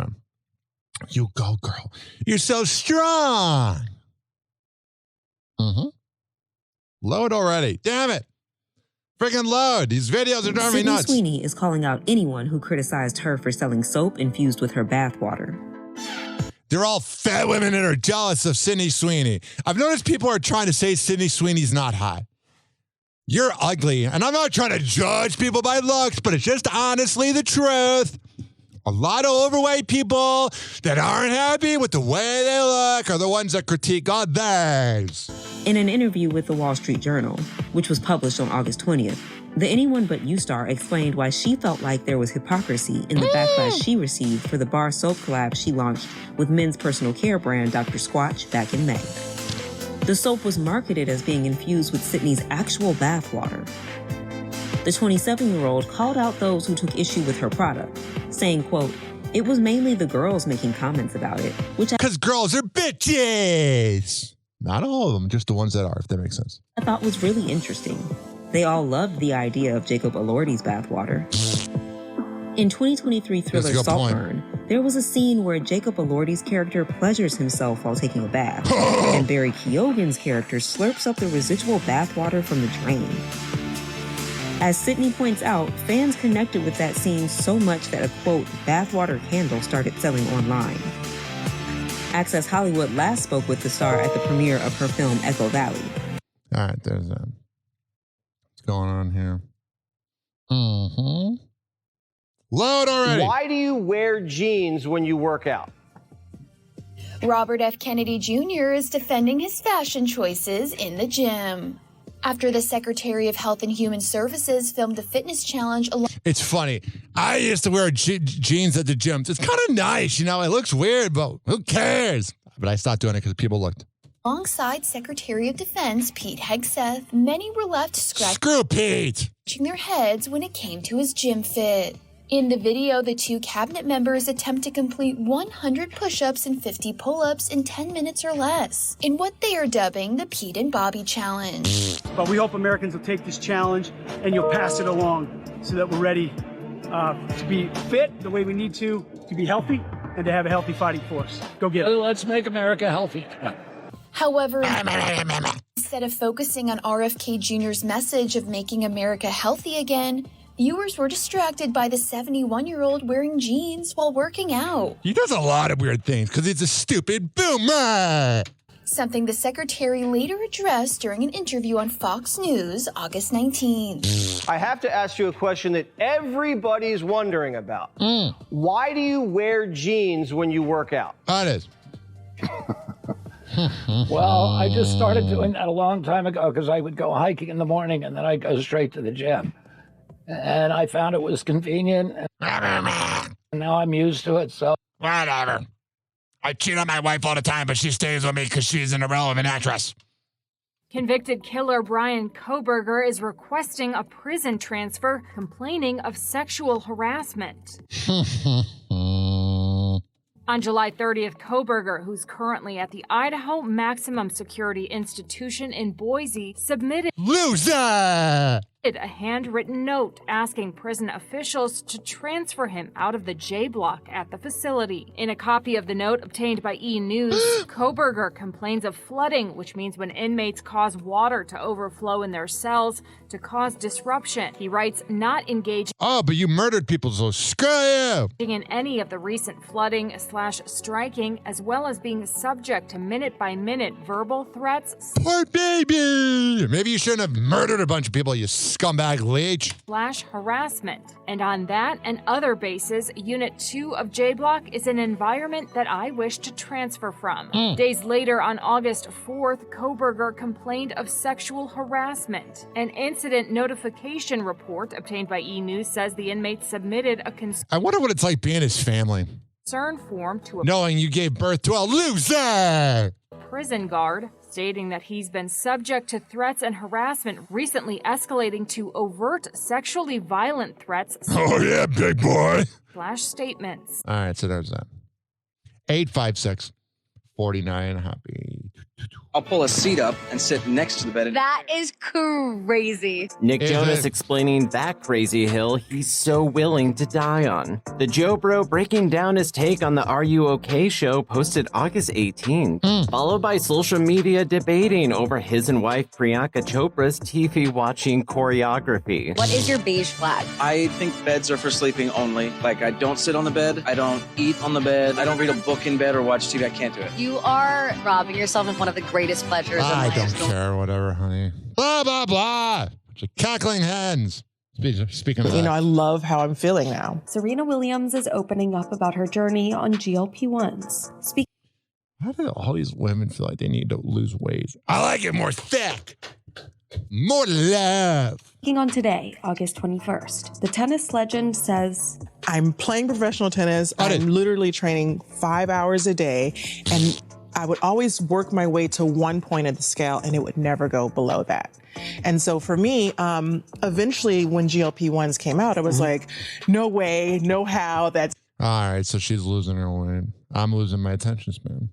you go, girl. You're so strong. Mm-hmm. Load already. Damn it. Freaking load. These videos are driving me nuts. Sydney Sweeney is calling out anyone who criticized her for selling soap infused with her bathwater. They're all fat women that are jealous of Sydney Sweeney. I've noticed people are trying to say Sydney Sweeney's not hot. You're ugly. And I'm not trying to judge people by looks, but it's just honestly the truth. A lot of overweight people that aren't happy with the way they look are the ones that critique others. In an interview with the Wall Street Journal, which was published on August 20th, the Anyone But You star explained why she felt like there was hypocrisy in the backlash she received for the bar soap collab she launched with men's personal care brand Dr. Squatch back in May. The soap was marketed as being infused with Sydney's actual bath water. The 27-year-old called out those who took issue with her product, saying, quote, "It was mainly the girls making comments about it, which because girls are bitches." Not all of them, just the ones that are, if that makes sense. I thought was really interesting. They all loved the idea of Jacob Elordi's bathwater. In 2023 thriller Saltburn, there was a scene where Jacob Elordi's character pleasures himself while taking a bath, and Barry Keoghan's character slurps up the residual bathwater from the drain. As Sydney points out, fans connected with that scene so much that a, quote, bathwater candle started selling online. Access Hollywood last spoke with the star at the premiere of her film Echo Valley. All right, there's that. What's going on here? Mm-hmm. Load already. Why do you wear jeans when you work out? Robert F. Kennedy Jr. is defending his fashion choices in the gym. After the Secretary of Health and Human Services filmed a fitness challenge It's funny. I used to wear jeans at the gym. It's kind of nice, you know. It looks weird, but who cares? But I stopped doing it because people looked. alongside Secretary of Defense Pete Hegseth. Many were left Screw Pete! Scratching their heads when it came to his gym fit. In the video, the two cabinet members attempt to complete 100 push-ups and 50 pull-ups in 10 minutes or less, in what they are dubbing the Pete and Bobby Challenge. But we hope Americans will take this challenge and you'll pass it along so that we're ready to be fit the way we need to be healthy, and to have a healthy fighting force. Go get it. Let's make America healthy. However, instead of focusing on RFK Jr.'s message of making America healthy again, viewers were distracted by the 71-year-old wearing jeans while working out. He does a lot of weird things because he's a stupid boomer. Something the secretary later addressed during an interview on Fox News August 19th. I have to ask you a question that everybody's wondering about. Why do you wear jeans when you work out? That is. Well, I just started doing that a long time ago because I would go hiking in the morning and then I'd go straight to the gym. And I found it was convenient. And now I'm used to it, so. Whatever. I cheat on my wife all the time, but she stays with me because she's an irrelevant actress. Convicted killer Brian Kohberger is requesting a prison transfer, complaining of sexual harassment. On July 30th, Kohberger, who's currently at the Idaho Maximum Security Institution in Boise, submitted a handwritten note asking prison officials to transfer him out of the J block at the facility. In a copy of the note obtained by E! News, Kohberger complains of flooding, which means when inmates cause water to overflow in their cells to cause disruption. He writes not engaging but you murdered people, so screw you! in any of the recent flooding/striking, as well as being subject to minute-by-minute verbal threats. Poor baby! Maybe you shouldn't have murdered a bunch of people, you scumbag leech. /harassment. And on that and other bases, Unit 2 of J Block is an environment that I wish to transfer from. Days later, on August 4th, Kohberger complained of sexual harassment. An incident notification report obtained by E! News says the inmate submitted a I wonder what it's like being his family. concern form to a Knowing you gave birth to a loser! prison guard, stating that he's been subject to threats and harassment, recently escalating to overt sexually violent threats. Oh yeah, big boy. /statements. All right, so there's that. 856-49 happy. I'll pull a seat up and sit next to the bed. That is crazy. Nick Jonas explaining that crazy hill he's so willing to die on. The Joe Bro breaking down his take on the Are You OK show posted August 18th, followed by social media debating over his and wife Priyanka Chopra's TV watching choreography. What is your beige flag? I think beds are for sleeping only. Like, I don't sit on the bed. I don't eat on the bed. I don't read a book in bed or watch TV. I can't do it. You are robbing yourself of one of the greatest pleasures of I life. don't care, whatever, honey. Blah, blah, blah. Bunch of cackling hens. Speaking of that. I love how I'm feeling now. Serena Williams is opening up about her journey on GLP-1s. How do all these women feel like they need to lose weight? I like it more thick. More love. Speaking on today, August 21st, the tennis legend says, I'm playing professional tennis. I'm literally training 5 hours a day, and I would always work my way to one point of the scale, and it would never go below that. And so for me, eventually when GLP-1s came out, I was like, no way, no how. That's all right. So she's losing her weight. I'm losing my attention span.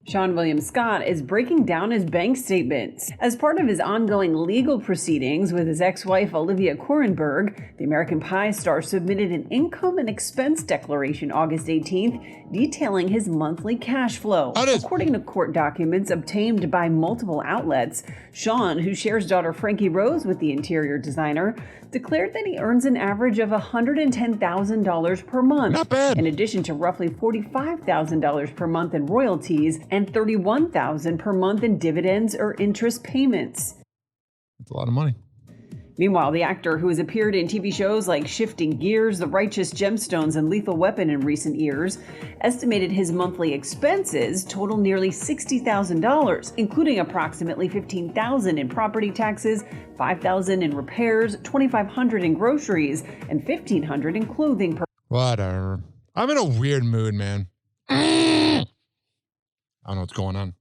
Sean William Scott is breaking down his bank statements. As part of his ongoing legal proceedings with his ex-wife Olivia Korenberg, the American Pie star submitted an income and expense declaration August 18th, detailing his monthly cash flow. According to court documents obtained by multiple outlets, Sean, who shares daughter Frankie Rose with the interior designer, declared that he earns an average of $110,000 per month. Not bad. In addition to roughly $45,000 per month in royalties and $31,000 per month in dividends or interest payments. That's a lot of money. Meanwhile, the actor, who has appeared in TV shows like Shifting Gears, The Righteous Gemstones, and Lethal Weapon in recent years, estimated his monthly expenses total nearly $60,000, including approximately $15,000 in property taxes, $5,000 in repairs, $2,500 in groceries, and $1,500 in clothing. Whatever. I'm in a weird mood, man. I don't know what's going on.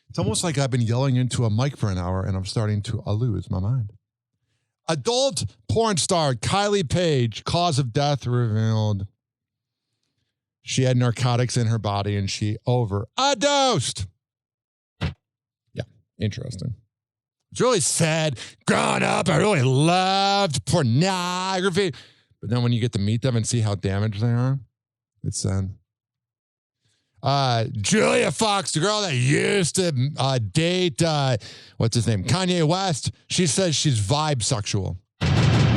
It's almost like I've been yelling into a mic for an hour and I'm starting to lose my mind. Adult porn star Kylie Page, cause of death revealed. She had narcotics in her body and she overdosed. Yeah, interesting. It's really sad. Growing up, I really loved pornography. But then when you get to meet them and see how damaged they are, it's sad. Julia Fox, the girl that used to date, what's his name? Kanye West. She says she's vibe-sexual.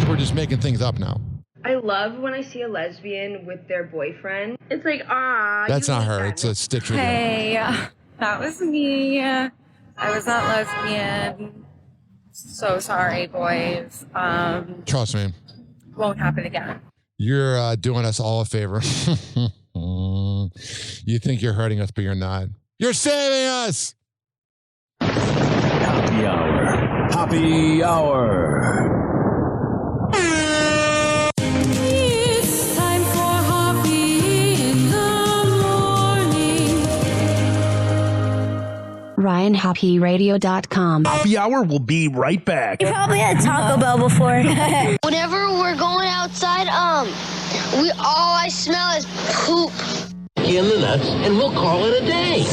We're just making things up now. I love when I see a lesbian with their boyfriend. It's like, ah. That's not her. It's a stitch. Hey, that was me. I was not lesbian. So sorry, boys. Trust me. Won't happen again. You're doing us all a favor. You think you're hurting us, but you're not. You're saving us! Happy hour. Happy hour. It's time for Hoppe in the morning. RyanHoppeRadio.com. Happy hour will be right back. You probably had Taco Bell before. Whenever we're going outside, all I smell is poop. In the nuts, and we'll call it a day.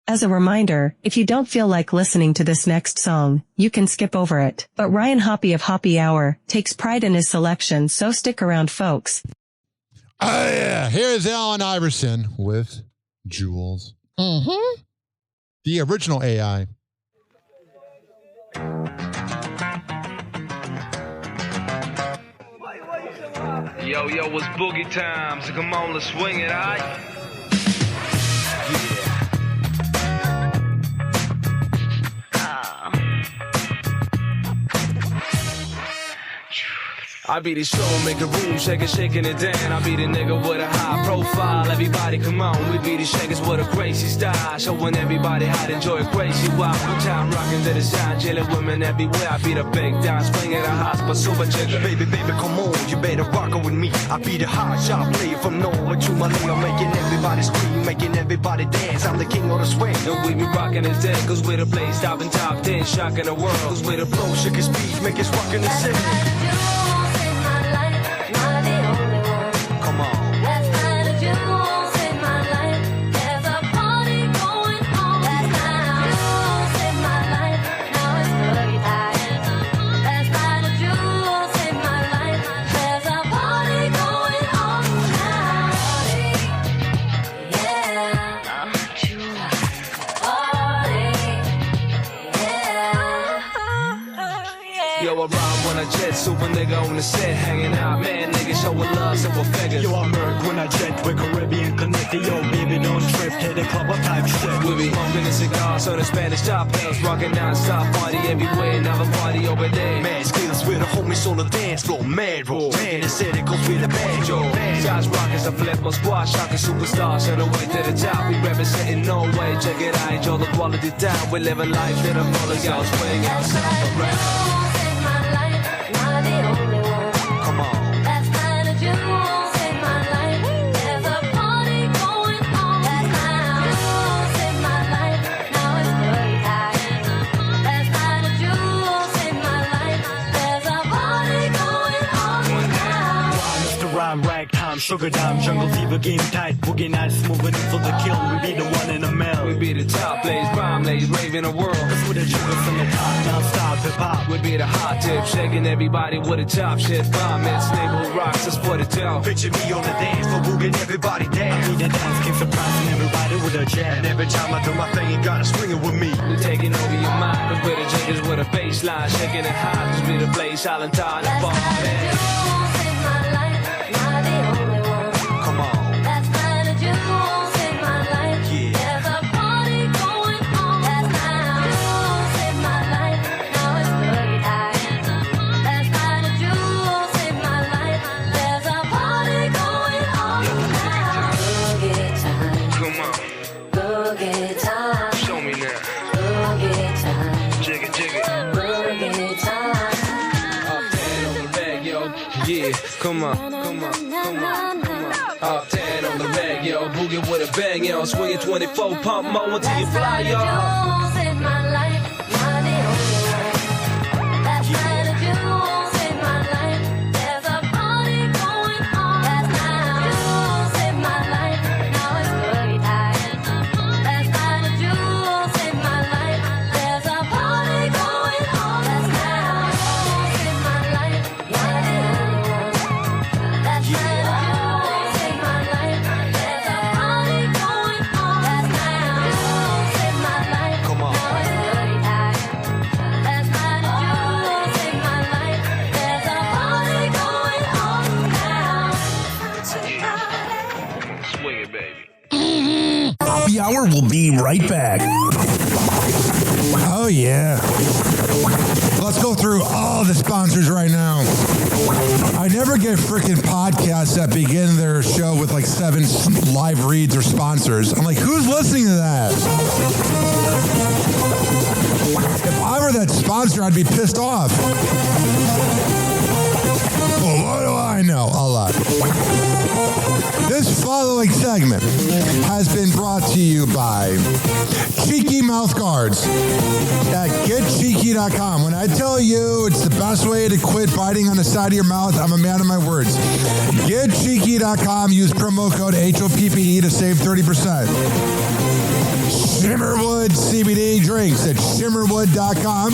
As a reminder, if you don't feel like listening to this next song, you can skip over it. But Ryan Hoppe of Hoppe Hour takes pride in his selection, so stick around, folks. Oh, yeah. Here's Allen Iverson with Jules. Mm-hmm. The original AI. Yo, it's boogie time, so come on, let's swing it, alright? I be the show, make the room shaking it down. I be the nigga with a high profile. Everybody come on, we be the shakers with a crazy style. Showing everybody how to enjoy a crazy wild. One time rocking to the side, chilling women everywhere. I be the big down, swinging the hot, but super chicken. Baby, come on, you better rock with me. I be the hot shot player from nowhere to my league. I'm making everybody scream, making everybody dance. I'm the king of the swing. And we be rocking it dead, cause we're the place stopping top 10, shocking the world. Cause we're the flow, shook his speech, make us rockin' the city. super nigga on the set, hanging out, man, nigga showing love, simple figures. Yo, I'm Merc when I jet with Caribbean connected. Yo, baby, don't trip, hit the club up type shit. We be smoking the cigars on the Spanish top hills, rocking non-stop, party everywhere, never party over there. Mad skills with the homies on the dance floor, mad roll. Man, it said it goes with the banjo. Josh Rockets, a flip on squad, shocking superstars, on the way to the top. We representing Norway, check it out, enjoy the quality time. We living life to the fullest, y'all swing outside around. Come on. Sugar dime, jungle fever, game tight, boogie nights, moving in for the kill. We be the one in the mill. We be the top plays, crime lays, raving the world. Let's put the sugar from the top, non-stop hip hop. We be the hot tip, shaking everybody with a top shit. Vomits, neighborhood rocks, us for the tail. Picture me on the dance floor, booging everybody down. I be the dance king, surprising everybody with a jam. And every time I do my thing, you gotta swing it with me. We're taking over your mind, cause we're the jiggers with a baseline, shaking it high. Just be the place, silent time, and ball, man. Come on, come on, come on, come on. Up 10 on the rag, yo. Boogie with a bang, yo. Swinging 24, pump more until you fly, yo. Happy Hour will be right back. Oh, yeah. Let's go through all the sponsors right now. I never get freaking podcasts that begin their show with like 7 live reads or sponsors. I'm like, who's listening to that? If I were that sponsor, I'd be pissed off. Well, what do I know? A lot. This following segment has been brought to you by Cheeky Mouth Guards at getcheeky.com. When I tell you it's the best way to quit biting on the side of your mouth, I'm a man of my words. Getcheeky.com. Use promo code HOPPE to save 30%. Shimmerwood CBD drinks at shimmerwood.com.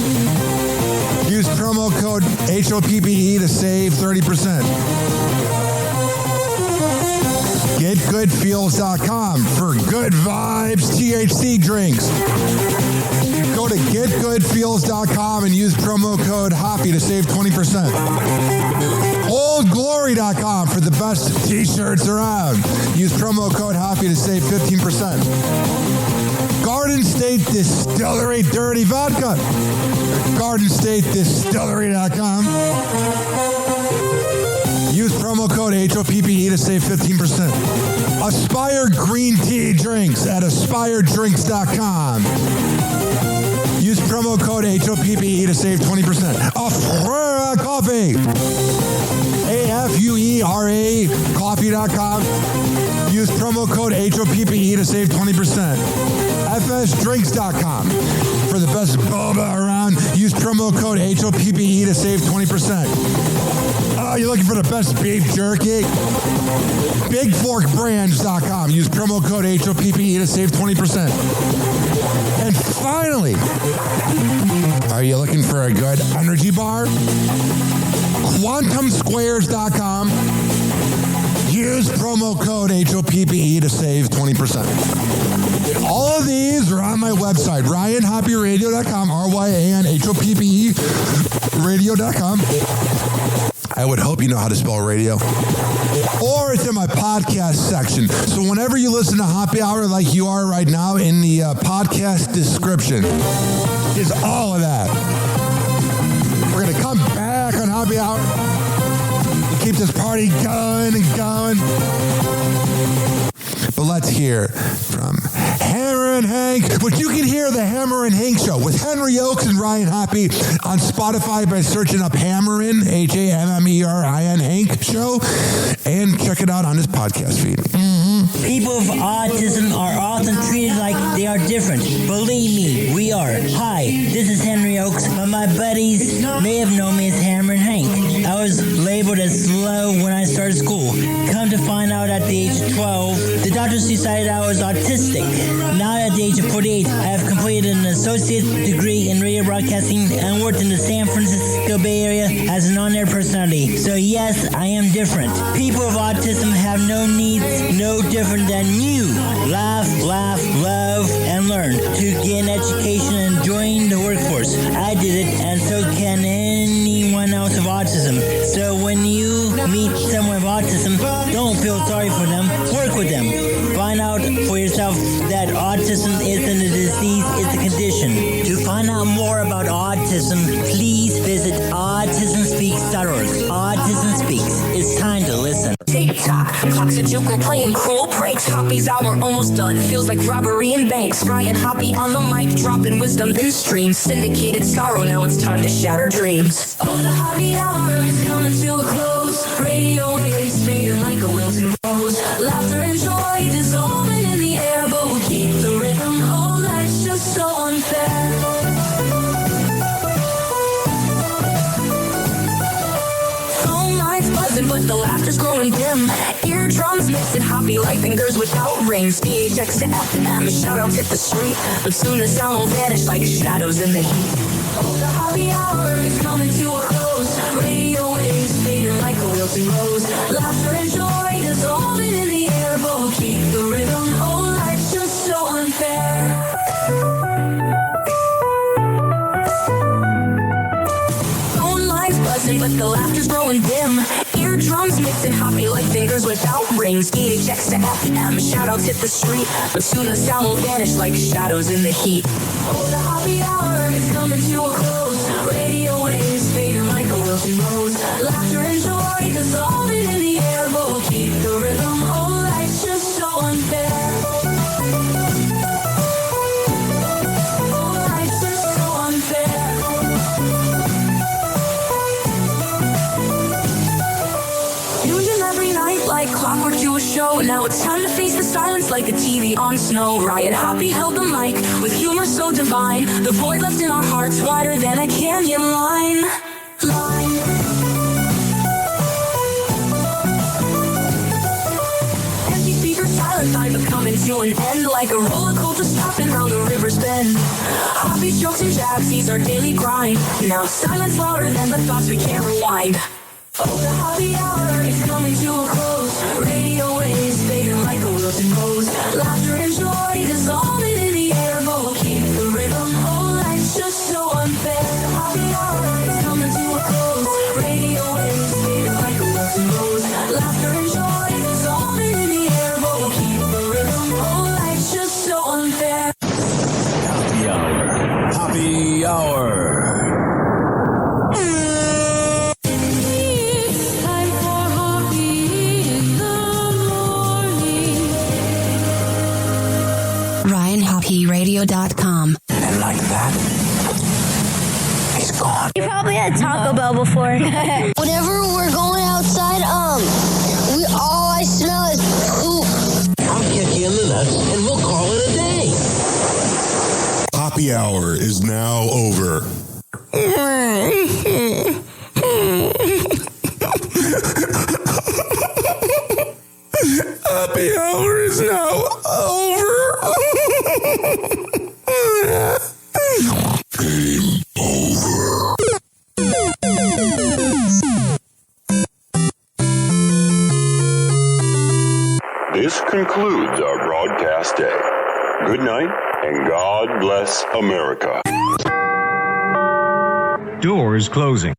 Use promo code HOPPE to save 30%. GetGoodFeels.com for good vibes THC drinks. Go to GetGoodFeels.com and use promo code HOPPY to save 20%. OldGlory.com for the best t-shirts around. Use promo code HOPPY to save 15%. Garden State Distillery Dirty Vodka. GardenStateDistillery.com. Use promo code HOPPE to save 15%. Aspire Green Tea Drinks at AspireDrinks.com. Use promo code HOPPE to save 20%. Afuera Coffee. AFUERA Coffee.com. Use promo code HOPPE to save 20%. FSDrinks.com. For the best boba around, use promo code HOPPE to save 20%. Oh, you're looking for the best beef jerky? BigForkBrands.com. Use promo code HOPPE to save 20%. And finally, are you looking for a good energy bar? QuantumSquares.com. Use promo code HOPPE to save 20%. All of these are on my website, ryanhopperadio.com, RYANHOPPE radio.com. I would hope you know how to spell radio. Or it's in my podcast section. So whenever you listen to Happy Hour like you are right now, in the podcast description is all of that. We're going to come back on Happy Hour and keep this party going and going. But let's hear from Hammer and Hank, which you can hear the Hammer and Hank Show with Henry Oakes and Ryan Hoppe on Spotify by searching up Hammerin, HAMMERIN Hank Show, and check it out on his podcast feed. People with autism are often treated like they are different. Believe me, we are. Hi, this is Henry Oakes, but my buddies may have known me as Hammer and Hank. I was labeled as slow when I started school. Come to find out at the age of 12, the doctors decided I was autistic. Now at the age of 48, I have completed an associate degree in radio broadcasting and worked in the San Francisco Bay Area as an on-air personality. So yes, I am different. People with autism have no needs, no different than you. Laugh, love, and learn to get an education and join the workforce. I did it, and so can anyone else with autism. So when you meet someone with autism, don't feel sorry for them. Work with them. Find out for yourself that autism isn't a disease, it's a condition. To find out more about autism, please visit autismspeaks.org. Autism Speaks. It's time to listen. TikTok, clocks are juking, playing cool breaks. Hoppy's hour almost done. Feels like robbery in banks. Ryan Hoppe on the mic, dropping wisdom in streams. Syndicated sorrow, now it's time to shatter dreams. Oh, the Hoppe hour is coming to a close. Radio waves fading like a wilting rose. Laughter and joy dissolving in the air, but we'll keep the rhythm. Oh, life's just so unfair. But the laughter's growing dim. Eardrums mixing Hoppe like fingers without rings. PHX to FM, shoutouts hit the street, but soon the sound will vanish like shadows in the heat. Oh, the Hoppe hour is coming to a close. Radio waves fading like a wilting rose. Laughter and joy dissolving in the air, but we'll keep the rhythm. Oh, life's just so unfair. Phone lines buzzing, but the laughter's growing dim. Eardrums mixing Hoppe like fingers without rings. PHX to FM, shoutouts hit the street, but soon the sound will vanish like shadows in the heat. Oh, the Hoppe hour is coming to a close. Radio waves fading like a wilting rose. Laughter and joy dissolving in the air, but we'll keep the rhythm. Oh, life's just so unfair. Oh, life's just so unfair. Like clockwork to a show. Now it's time to face the silence like a TV on snow. Ryan Hoppe held the mic with humor so divine. The void left in our hearts wider than a canyon line. Empty speaker silent time but coming to an end. Like a roller coaster stopping how the rivers bend. Hoppe's jokes and jabs, these are daily grind. Now silence louder than the thoughts we can't rewind. Oh, the Hoppe hour is coming to a close. Radio waves fading like a wilting rose. Laughter and joy dissolving in the air, but we'll keep the rhythm. Oh, life's just so unfair. The Hoppe hour is coming to a close. Radio waves fading like a wilting rose. Laughter and joy dissolving in the air, but we'll keep the rhythm. Oh, life's just so unfair. Happy hour. Happy hour. RyanHoppeRadio.com. And like that, he's gone. You probably had Taco Bell before. Whenever we're going outside, all I smell is poop. I'll kick you in the nuts and we'll call it a day. Happy hour is now over. Happy hour is now over. Game over. This concludes our broadcast day. Good night, and God bless America. Doors closing.